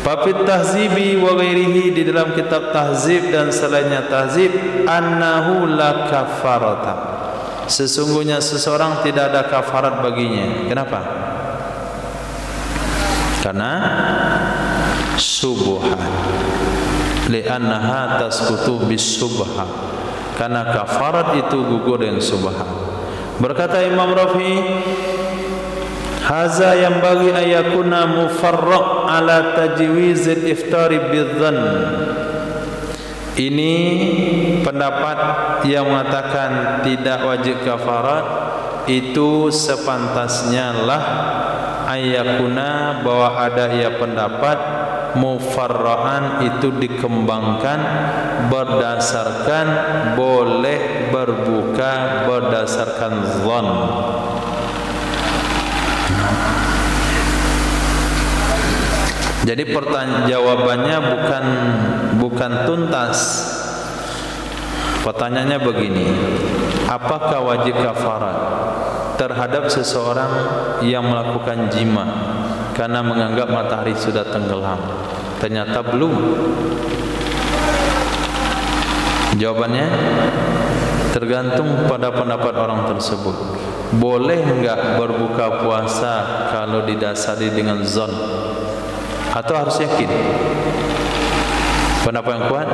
Papit tahzibi wa ghairihi, di dalam kitab tahzib dan selainnya tahzib, annahu la kafarata, sesungguhnya seseorang tidak ada kafarat baginya. Kenapa? Karena subhat, li'annaha tasqutu bis subha, karena kafarat itu gugur dengan subhat. Berkata Imam Rafi'i, haza yang bagi ayakuna mufarraq ala tajwizil iftari bidzan. Ini pendapat yang mengatakan tidak wajib kafarat, itu sepantasnya lah ayakuna, bahwa ada ia pendapat mufarra'an, itu dikembangkan berdasarkan boleh berbuka berdasarkan zon. Jadi jawabannya bukan tuntas. Pertanyaannya begini, apakah wajib kafarat terhadap seseorang yang melakukan jima karena menganggap matahari sudah tenggelam? Ternyata belum. Jawabannya tergantung pada pendapat orang tersebut. Boleh enggak berbuka puasa kalau didasari dengan zon, atau harus yakin? Pendapat yang kuat?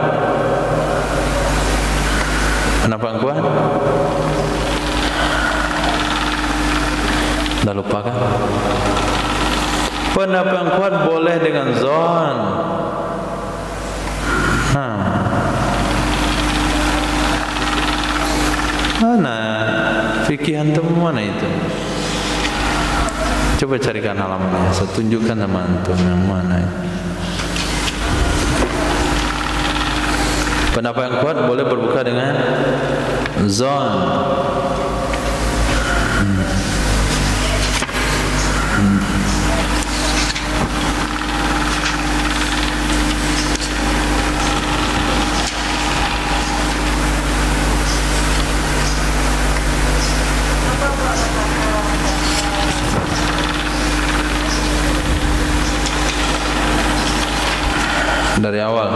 Pendapat yang kuat? Dah lupa kan? Pendapat yang kuat boleh dengan zon. Mana fikih antum, mana itu? Coba carikan halamannya, saya tunjukkan sama antum yang mana. Pendapat yang kuat boleh berbuka dengan zon. dari awal.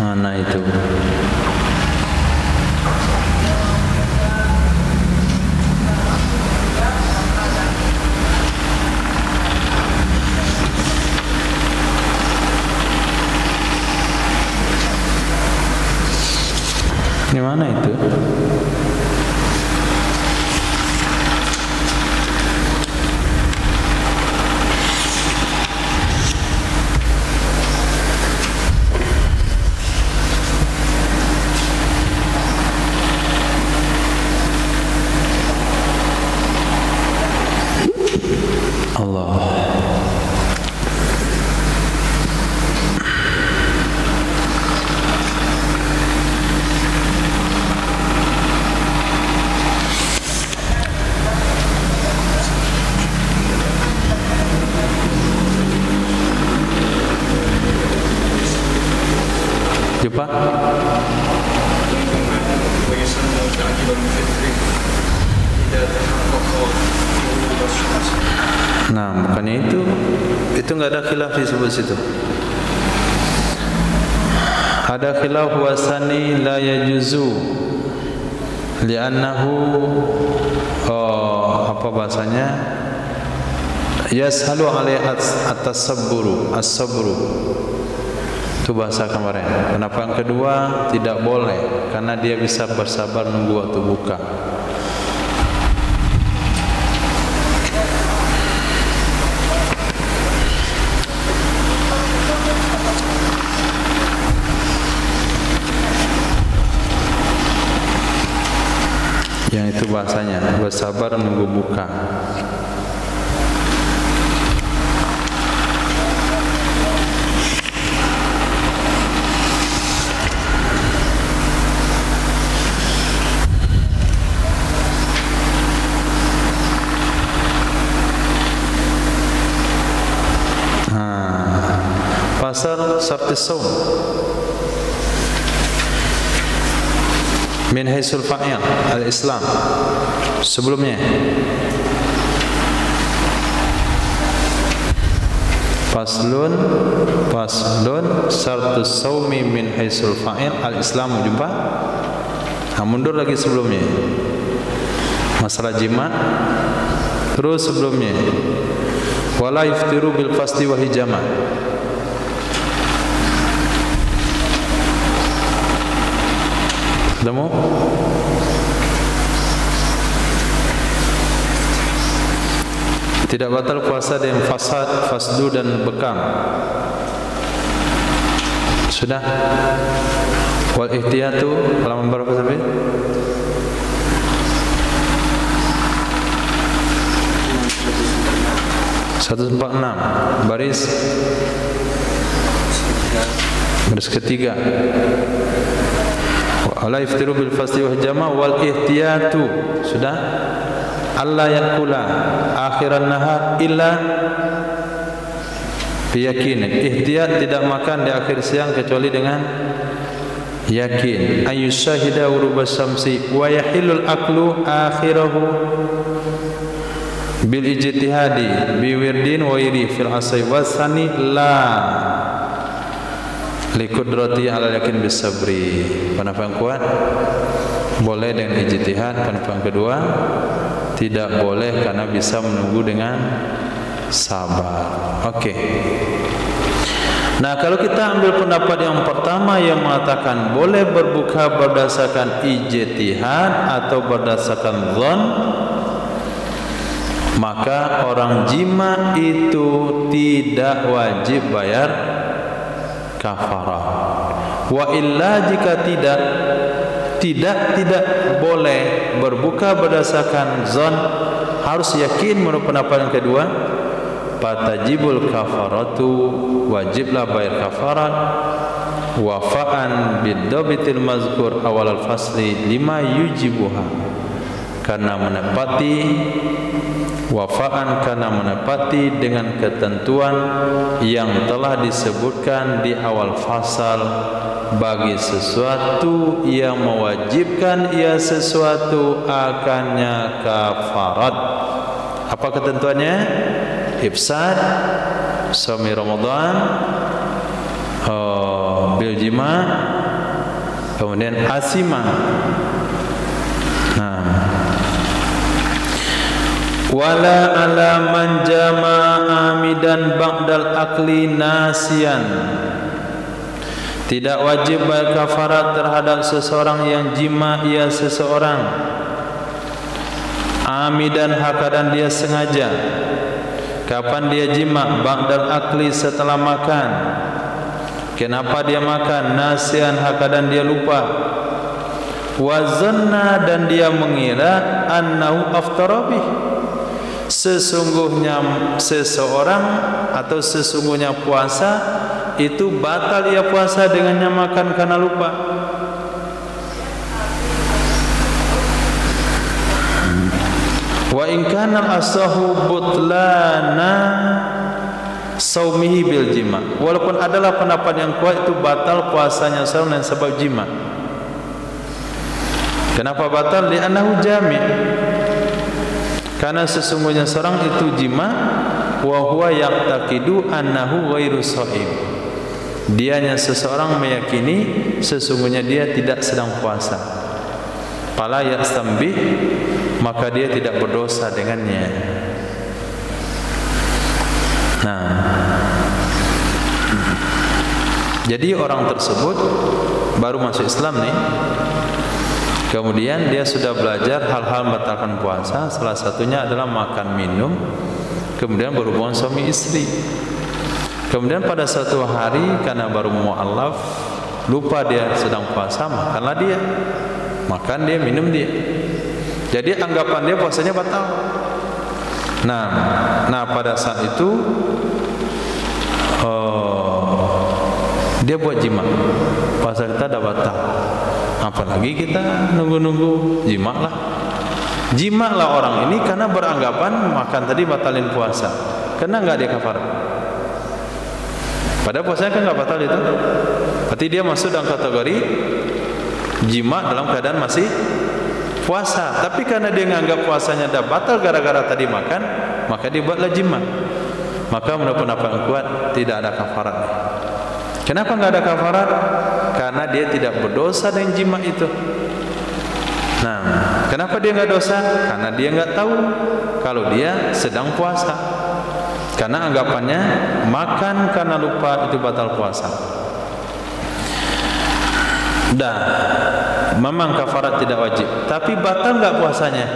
Mana itu? Di mana itu? Allah. Jumpa? Nah, bukannya itu nggak ada khilaf disebut situ. Ada khilaf wasani la yajuzu li'annahu apa bahasanya? Yashalu alaihi at-tasabburu, as-sabru. Itu bahasa kemarin. Kenapa yang kedua tidak boleh? Karena dia bisa bersabar nunggu waktu buka. Yang itu bahasanya bersabar nunggu buka. Pasal syartis saum min haisul fa'il al-Islam sebelumnya faslun syartus saumi min haisul fa'il al-Islam. Jumpa? Nah, mundur lagi sebelumnya masalah jima, terus sebelumnya wala yuftiru bil fasti wa hijama. Ketemu? Tidak batal puasa dengan fasad, fasdu dan bekam. Sudah? Wal ihtiyatu halaman berapa sampai? baris ketiga. Wala yaftiru bil fasti wa hijama wal ihtiyatu. Sudah? Allah yakula akhiran nahar illa biyakin. Ihtiyat tidak makan di akhir siang kecuali dengan yakin. Ayyushahida urubas syamsi wa yahillul aklu akhirahu bil ijtihadi bi wirdin wa iri fil asai wasani la likudrati ala yakin bisabri. Pendapat yang kuat boleh dengan ijtihad. Pendapat yang kedua tidak boleh karena bisa menunggu dengan sabar. Oke. Nah, kalau kita ambil pendapat yang pertama yang mengatakan boleh berbuka berdasarkan ijtihad atau berdasarkan dzan, maka orang jima itu tidak wajib bayar kafarah. Wa illa jika tidak boleh berbuka berdasarkan zon, harus yakin menurut pendapat yang kedua, fatajibul kafaratu, wajiblah bayar kafarat, wafaan biddabitil mazkur awal al-fasli lima yujibuha, karena menepati, wafaan karena menepati dengan ketentuan yang telah disebutkan di awal fasal bagi sesuatu yang mewajibkan ia sesuatu akannya kafarat. Apa ketentuannya? Ifsad shaumi Ramadan bil jima, kemudian asimah. Wala ala man jama'a amidan ba'dal akli nasian. Tidak wajib bayar kafarat terhadap seseorang yang jima ia seseorang amidan hakadan dia sengaja. Kapan dia jima? Ba'dal akli setelah makan. Kenapa dia makan? Nasian hakadan dia lupa. Wazanna dan dia mengira annahu aftarabih. Sesungguhnya seseorang atau sesungguhnya puasa itu batal ia puasa dengannya makan karena lupa. Wa in kana asahu butlana saumihi bil jima. Walaupun adalah pendapat yang kuat itu batal puasanya seorang dengan sebab jima. Kenapa batal? Li'annahu jami'. Karena sesungguhnya seorang itu jima wa huwa yaqtaqidu annahu ghairu shaim. Dianya seseorang meyakini sesungguhnya dia tidak sedang puasa. Fala yastambih, maka dia tidak berdosa dengannya. Nah, jadi orang tersebut baru masuk Islam nih. Kemudian dia sudah belajar hal-hal membatalkan puasa. Salah satunya adalah makan minum, kemudian berhubungan suami istri. Kemudian pada suatu hari karena baru mu'allaf, lupa dia sedang puasa, makanlah dia. Makan dia, minum dia. Jadi anggapan dia puasanya batal. Nah pada saat itu dia buat jima, puasa kita dah batal. Apalagi kita nunggu-nunggu jima lah orang ini karena beranggapan makan tadi batalin puasa. Kena nggak dia kafarat? Padahal puasanya kan nggak batal itu. Berarti dia masuk dalam kategori jima dalam keadaan masih puasa. Tapi karena dia nganggap puasanya dah batal gara-gara tadi makan, maka dia buatlah jima. Maka menurut pendapat yang kuat tidak ada kafarat. Kenapa nggak ada kafarat? Karena dia tidak berdosa dengan jima itu. Nah, kenapa dia nggak dosa? Karena dia nggak tahu kalau dia sedang puasa. Karena anggapannya makan karena lupa itu batal puasa. Dah, memang kafarat tidak wajib, tapi batal nggak puasanya?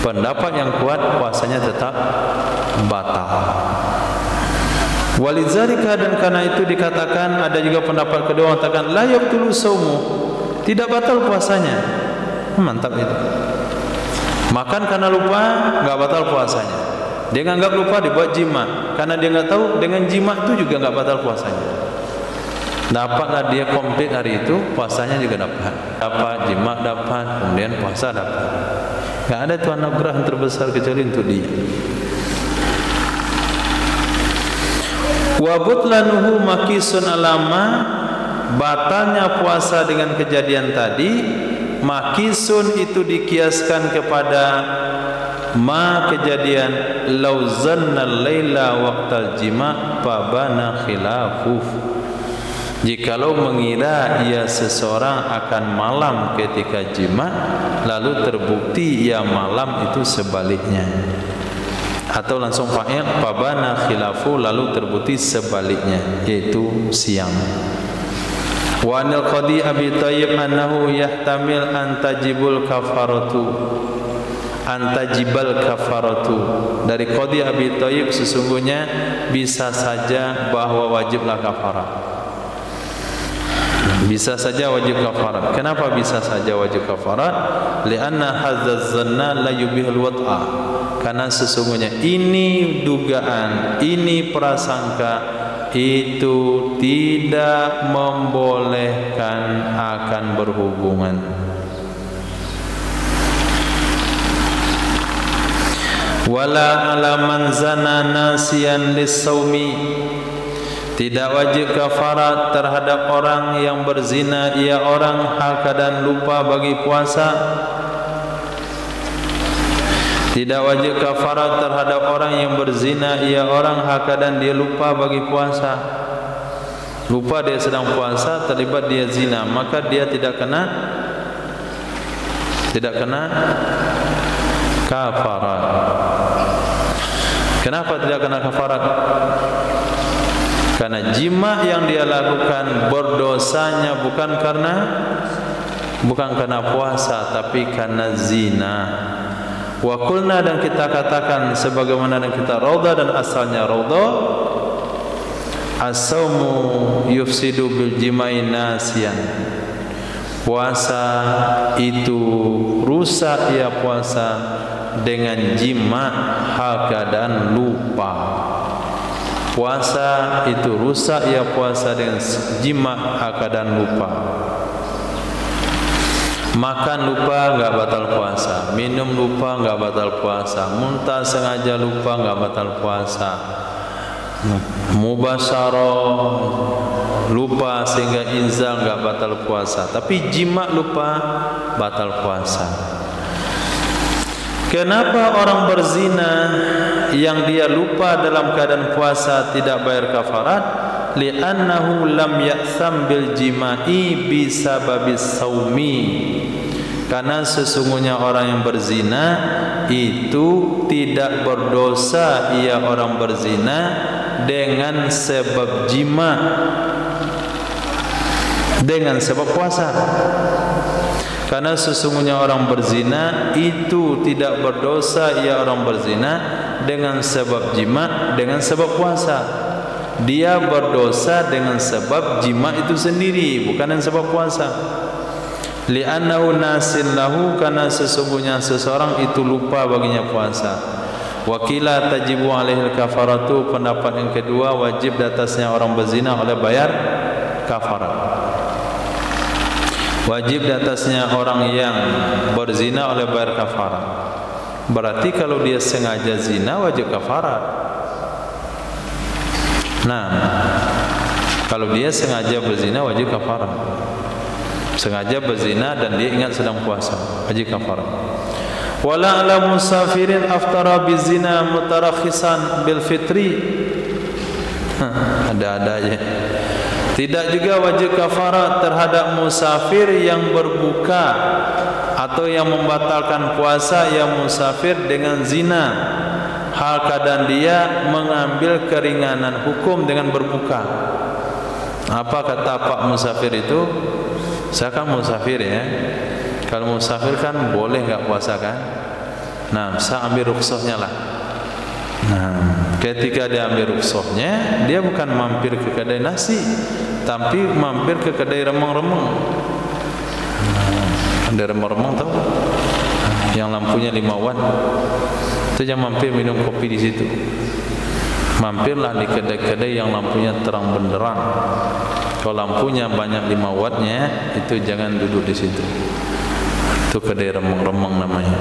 Pendapat yang kuat puasanya tetap batal. Walizalika, dan karena itu dikatakan, ada juga pendapat kedua mengatakan la yabtulu saumu, tidak batal puasanya. Mantap itu. Makan karena lupa enggak batal puasanya. Dia nganggap lupa dibuat jima, karena dia enggak tahu dengan jima itu juga enggak batal puasanya. Dapatlah dia komplit hari itu, puasanya juga dapat jima dapat, kemudian puasa dapat. Enggak ada tuh anugerah yang terbesar kecuali untuk dia. Wa butlanuhu makisun alama, batalnya puasa dengan kejadian tadi. Makisun itu dikiaskan kepada ma kejadian lau zanna laila waqtal jima fabana khilafuf. Jikalau mengira ia seseorang akan malam ketika jima, lalu terbukti ia malam itu sebaliknya. Atau langsung fa'il fabana khilafu, lalu terbukti sebaliknya, yaitu siang. Wa anil qadi Abi Thayyib annahu yahtamil antajibul kafaratu, antajibal kafaratu. Dari qadi Abi Thayyib sesungguhnya bisa saja bahwa wajiblah kafarat. Bisa saja wajib kafarat. Kenapa bisa saja wajib kafarat? Lianna hadzal zanna la yubihul wat'a. Karena sesungguhnya ini dugaan, ini prasangka, itu tidak membolehkan akan berhubungan. Wala ala man zana nasiyan lis-saumi, tidak wajib kafarat terhadap orang yang berzina ia orang hal keadaan lupa bagi puasa. Tidak wajib kafarat terhadap orang yang berzina ia orang hal keadaan dia lupa bagi puasa. Lupa dia sedang puasa, terlibat dia zina, maka dia tidak kena kafarat. Kenapa tidak kena kafarat? Karena jima yang dia lakukan berdosanya bukan karena puasa, tapi karena zina. Wa qulna, dan kita katakan sebagaimana yang kita raudha dan asalnya raudha, as-saumu yufsidu bil jima'i nasiyan. Puasa itu rusak ya puasa dengan jima hal keadaan lupa. Puasa itu rusak ya puasa dengan jima hal keadaan lupa. Makan lupa enggak batal puasa, minum lupa enggak batal puasa, muntah sengaja lupa enggak batal puasa, mubasyarah lupa sehingga inzal enggak batal puasa, tapi jima lupa batal puasa. Kenapa orang berzina yang dia lupa dalam keadaan puasa tidak bayar kafarat? Li'annahu lam ya'tham bil jima'i bisababis saumi, karena sesungguhnya orang yang berzina itu tidak berdosa ia orang berzina dengan sebab jima, dengan sebab puasa. Karena sesungguhnya orang berzina itu tidak berdosa ia orang berzina dengan sebab jima, dengan sebab puasa. Dia berdosa dengan sebab jima itu sendiri, bukan dengan sebab puasa. Li'annahu nasin lahu, karena sesungguhnya seseorang itu lupa baginya puasa. Wakila tajibu alaihil kafaratu, pendapat yang kedua wajib di atasnya orang berzina oleh bayar kafarat. Wajib di atasnya orang yang berzina oleh bayar kafarat. Berarti kalau dia sengaja zina wajib kafarat. Nah, kalau dia sengaja berzina wajib kafarat. Sengaja berzina dan dia ingat sedang puasa, wajib kafarat. Wala ala musafirin aftara bizina mutarakhisan bil fitri. Ada-ada aja. Tidak juga wajib kafarat terhadap musafir yang berbuka atau yang membatalkan puasa yang musafir dengan zina, hal keadaan dia mengambil keringanan hukum dengan berbuka. Apa kata Pak musafir itu? Saya kan musafir ya. Kalau musafir kan boleh enggak puasa kan? Nah, saya ambil rukhsahnya lah. Nah, ketika dia ambil rukhsahnya, dia bukan mampir ke kedai nasi, tapi mampir ke kedai remang-remang. Kedai remang-remang tahu? Yang lampunya 5 watt. Itu jangan mampir minum kopi di situ. Mampirlah di kedai-kedai yang lampunya terang benderang. Kalau lampunya banyak 5 wattnya, itu jangan duduk di situ. Itu kedai remang-remang namanya.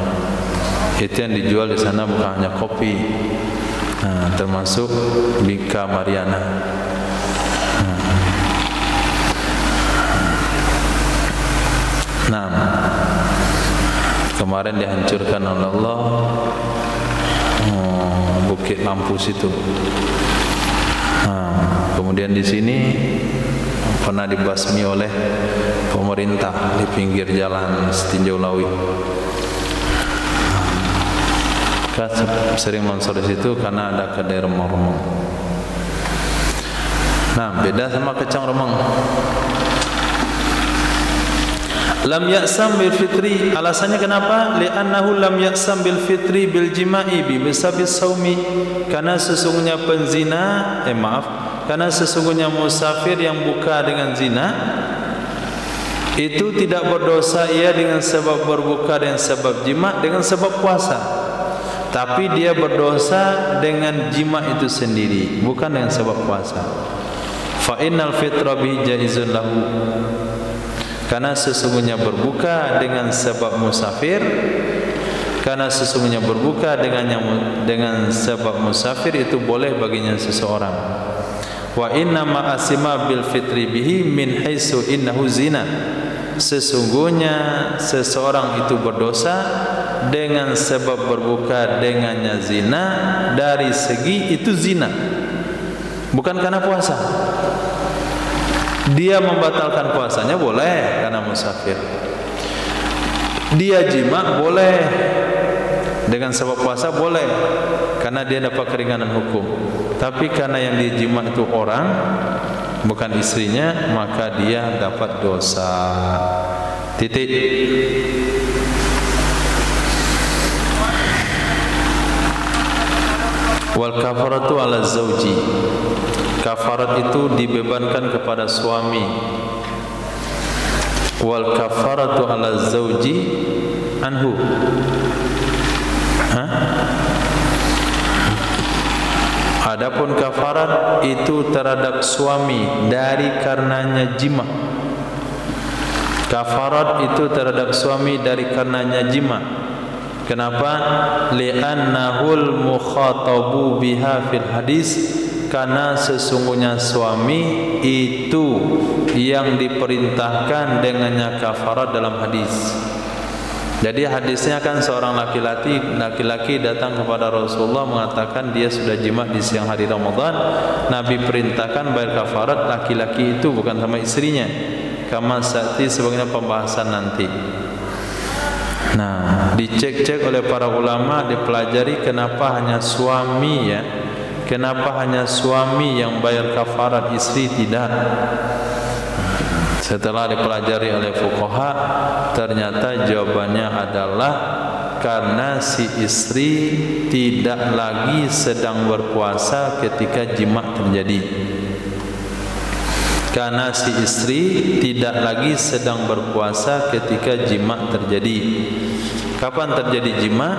Itu yang dijual di sana bukan hanya kopi, termasuk Bika Mariana. Nah, kemarin dihancurkan oleh Allah bukit lampu situ. Kemudian di sini pernah dibasmi oleh pemerintah di pinggir jalan Setinjau Lawi. Sering longsor di situ karena ada kedai remang-remang. Nah, beda sama kecang remang. Lam ya'sam bil fitri, alasannya kenapa? Li'annahu lam ya'sam bil fitri bil jima'i bi bisabis saumi, karena sesungguhnya penzina, karena sesungguhnya musafir yang buka dengan zina itu tidak berdosa ia dengan sebab berbuka dengan sebab jima, dengan sebab puasa, tapi dia berdosa dengan jima itu sendiri, bukan dengan sebab puasa. Fa innal fitra bihi jaizun lahu, karena sesungguhnya berbuka dengan sebab musafir, karena sesungguhnya berbuka dengan sebab musafir itu boleh baginya seseorang. Wa inna ma asima bil fitri bihi min haitsu innahu zina, sesungguhnya seseorang itu berdosa dengan sebab berbuka dengannya zina, dari segi itu zina, bukan karena puasa. Dia membatalkan puasanya boleh karena musafir, dia jima boleh dengan sebab puasa boleh karena dia dapat keringanan hukum. Tapi karena yang dijima itu orang, bukan istrinya, maka dia dapat dosa. Titik. Wal kafaratu ala zauji, kafarat itu dibebankan kepada suami. Wal kafaratu ala zauji anhu. Adapun kafarat itu terhadap suami dari karenanya jima. Kafarat itu terhadap suami dari karenanya jima. Kenapa? Li'annahul mukhatabu biha fil hadis, karena sesungguhnya suami itu yang diperintahkan dengannya kafarat dalam hadis. Jadi hadisnya kan seorang laki-laki datang kepada Rasulullah mengatakan dia sudah jima di siang hari Ramadan. Nabi perintahkan bayar kafarat laki-laki itu, bukan sama istrinya. Kama sa'ti sebagaimana pembahasan nanti. Nah, dicek-cek oleh para ulama, dipelajari kenapa hanya suami ya. Kenapa hanya suami yang bayar kafarat, istri tidak? Setelah dipelajari oleh fuqaha, ternyata jawabannya adalah karena si istri tidak lagi sedang berpuasa ketika jima terjadi. Karena si istri tidak lagi sedang berpuasa ketika jima terjadi. Kapan terjadi jima?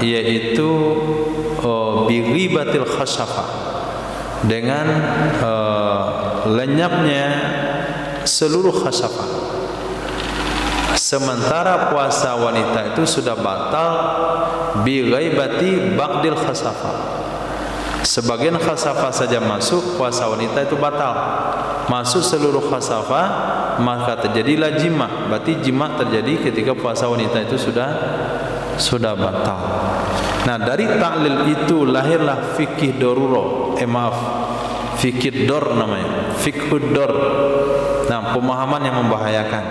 Yaitu bi ghibatil khashafa, dengan lenyapnya seluruh khasafah. Sementara puasa wanita itu sudah batal bi ghaibati ba'dil khasafah. Sebagian khasafah saja masuk, puasa wanita itu batal. Masuk seluruh khasafah, maka terjadilah jima. Berarti jima terjadi ketika puasa wanita itu sudah batal. Nah, dari ta'lil itu lahirlah fikih darurah. Fikih dor namanya. Fikhud dor. Nah, pemahaman yang membahayakan.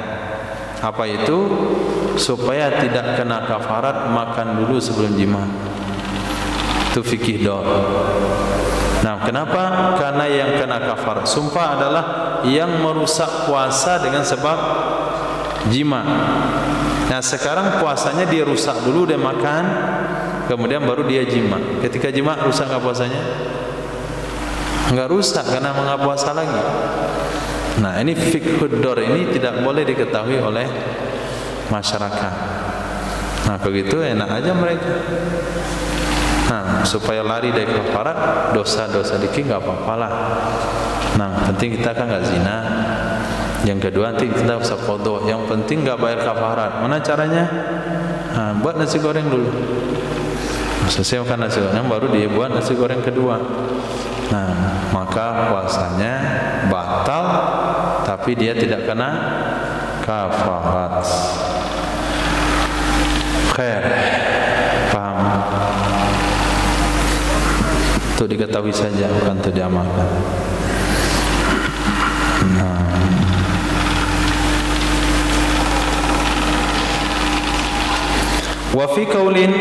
Apa itu? Supaya tidak kena kafarat, makan dulu sebelum jima. Itu fikih dor. Nah, kenapa? Karena yang kena kafarat sumpah adalah yang merusak puasa dengan sebab jima. Nah, sekarang puasanya dia rusak dulu, dia makan, kemudian baru dia jima. Ketika jima rusak nggak puasanya? Enggak rusak karena enggak puasa lagi. Nah, ini fikhud dor ini tidak boleh diketahui oleh masyarakat. Nah, begitu enak aja mereka. Nah, supaya lari dari kafarat, dosa-dosa dikit enggak apa-apalah. Nah, penting kita kan enggak zina. Yang kedua, nanti kita bisa qadha. Yang penting enggak bayar kafarat. Mana caranya? Nah, buat nasi goreng dulu. Selesai makan nasi goreng, baru dia buat nasi goreng kedua. Nah, maka puasanya batal, tapi dia tidak kena kafarat. Khair, paham? Untuk diketahui saja, bukan untuk diamalkan. Nah, wa fi qaulin,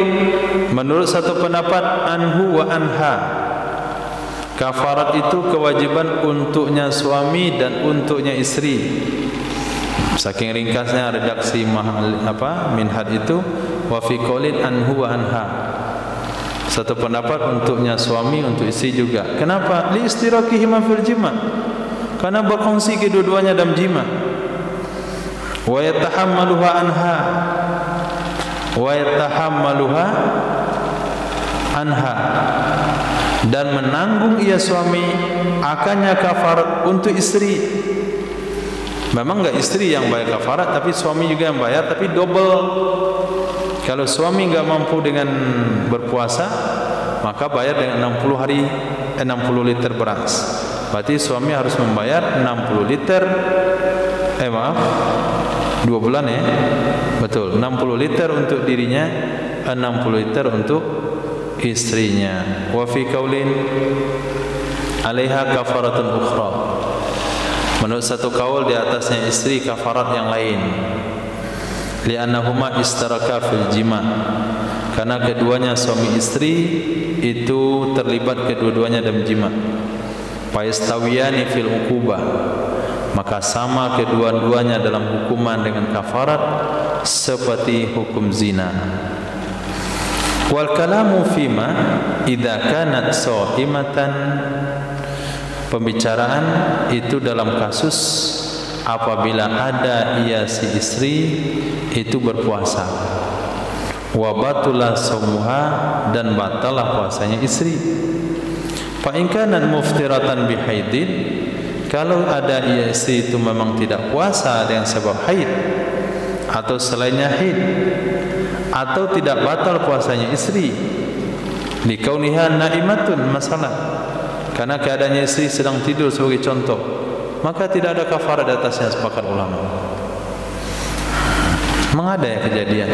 menurut satu pendapat, anhu wa anha, kafarat itu kewajiban untuknya suami dan untuknya istri. Saking ringkasnya redaksi minhad itu, wa fi qaulin anhu wa anha. Satu pendapat untuknya suami, untuk istri juga. Kenapa? Li istirakihima fil jima, karena berkongsi kedua-duanya dalam jima. Wa yatahammaluha anha, wa yatahammaluha anha, dan menanggung ia suami akannya kafarat untuk istri. Memang enggak istri yang bayar kafarat, tapi suami juga yang bayar, tapi double. Kalau suami enggak mampu dengan berpuasa, maka bayar dengan 60 liter beras. Berarti suami harus membayar 60 liter 2 bulan ya. Betul, 60 liter untuk dirinya, 60 liter untuk istrinya. Wa fi qaulin 'alaiha kafaratun ukhra. Menurut satu kaul di atasnya istri kafarat yang lain. Li'annahuma istaraka fil jima'. Karena keduanya suami istri itu terlibat kedua-duanya dalam jima'. Fa yastawiyani fil uqubah. Maka sama kedua-duanya dalam hukuman dengan kafarat seperti hukum zina. Wal kalamu fima idza kanat shaimatan. Pembicaraan itu dalam kasus apabila ada ia si istri itu berpuasa. Wa batula shaumuha, dan batalah puasanya istri. Fa in kanat muftiratan bihaidin, kalau ada ia istri itu memang tidak puasa dengan sebab haid atau selainnya haid, atau tidak batal puasanya istri likauniha naimatun masalah, karena keadaannya istri sedang tidur sebagai contoh, maka tidak ada kafarat di atasnya sepakat ulama. Memang ada ya kejadian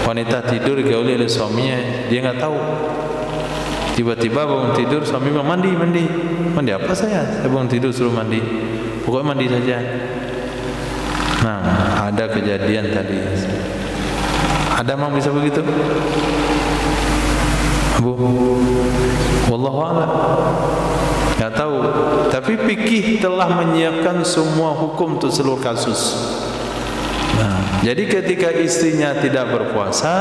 wanita tidur digauli oleh suaminya, dia enggak tahu. Tiba-tiba bangun tidur, suami bilang mandi apa saya bangun tidur suruh mandi, pokoknya mandi saja. Nah, ada kejadian tadi. Ada memang bisa begitu? Abu, wallahu a'lam. Enggak tahu. Tapi fikih telah menyiapkan semua hukum untuk seluruh kasus. Nah, jadi ketika istrinya tidak berpuasa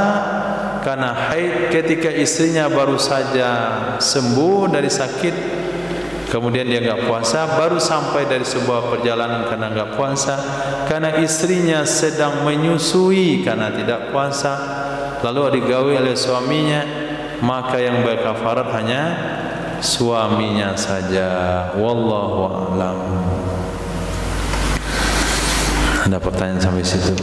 karena haid, ketika istrinya baru saja sembuh dari sakit, kemudian dia enggak puasa, baru sampai dari sebuah perjalanan karena enggak puasa, karena istrinya sedang menyusui karena tidak puasa, lalu digawi oleh suaminya, maka yang berkafarat hanya suaminya saja. Wallahu a'lam. Ada pertanyaan sampai situ?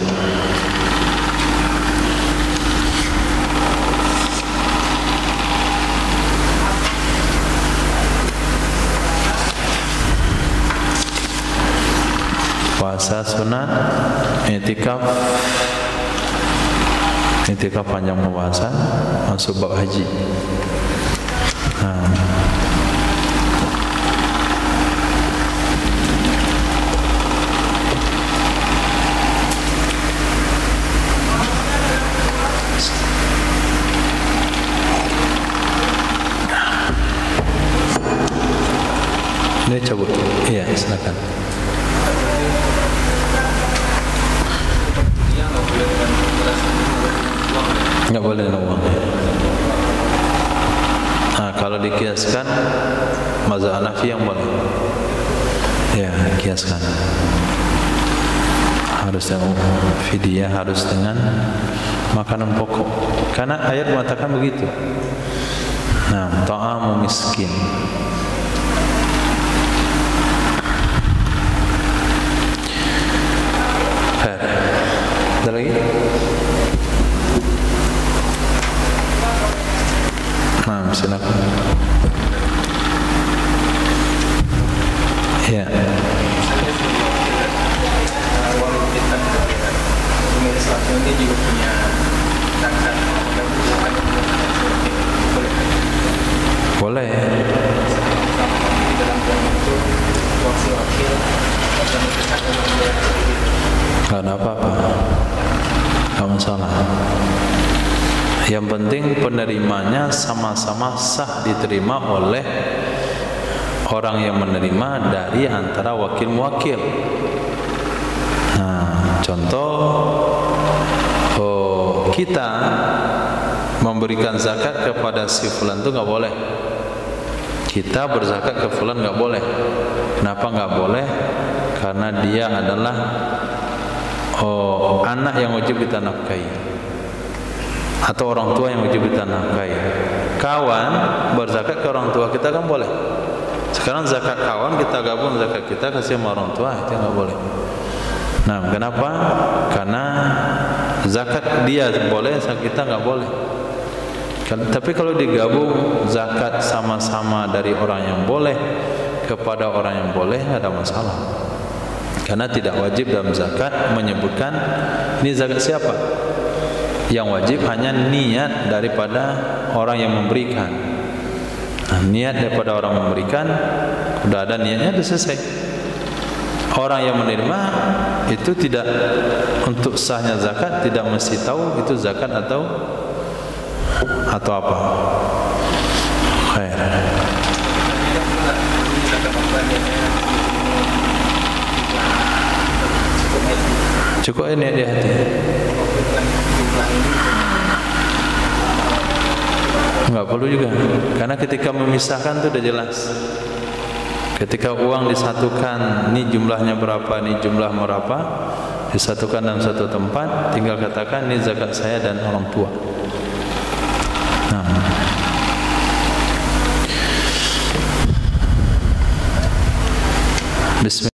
Puasa sunat, i'tikaf panjang puasa, masuk bab haji. Ini cabut. Iya, silakan. Enggak boleh uang. Nah, kalau dikiaskan mazhab Hanafi yang boleh. Ya, kiaskan. Harus dengan fidyah, harus dengan makanan pokok. Karena ayat mengatakan begitu. Nah, ta'amu miskin. Ada lagi? Nah, silakan. Ya. Ini juga punya zakat. Boleh. Gak ada apa-apa, gak masalah. Yang penting penerimanya sama-sama sah diterima oleh orang yang menerima dari antara wakil muwakil. Nah, contoh, kita memberikan zakat kepada si fulan itu nggak boleh. Kita berzakat ke fulan nggak boleh. Kenapa nggak boleh? Karena dia adalah anak yang wajib kita nafkahi, atau orang tua yang wajib kita nafkahi. kawan berzakat ke orang tua kita kan boleh. Sekarang zakat kawan kita gabung zakat kita kasih sama orang tua, itu nggak boleh. Nah, kenapa? Karena zakat dia boleh, zakat kita nggak boleh. Tapi kalau digabung zakat sama-sama dari orang yang boleh kepada orang yang boleh, nggak ada masalah. Karena tidak wajib dalam zakat menyebutkan ini zakat siapa. Yang wajib hanya niat daripada orang yang memberikan. Nah, niat daripada orang memberikan, sudah ada niatnya, sudah selesai. Orang yang menerima itu tidak, untuk sahnya zakat tidak mesti tahu itu zakat atau apa. Khair. Cukup ini di hati. Enggak perlu juga, karena ketika memisahkan itu sudah jelas. Ketika uang disatukan, ini jumlahnya berapa, ini jumlah berapa, disatukan dalam satu tempat, tinggal katakan ini zakat saya dan orang tua. Nah. Bismillah.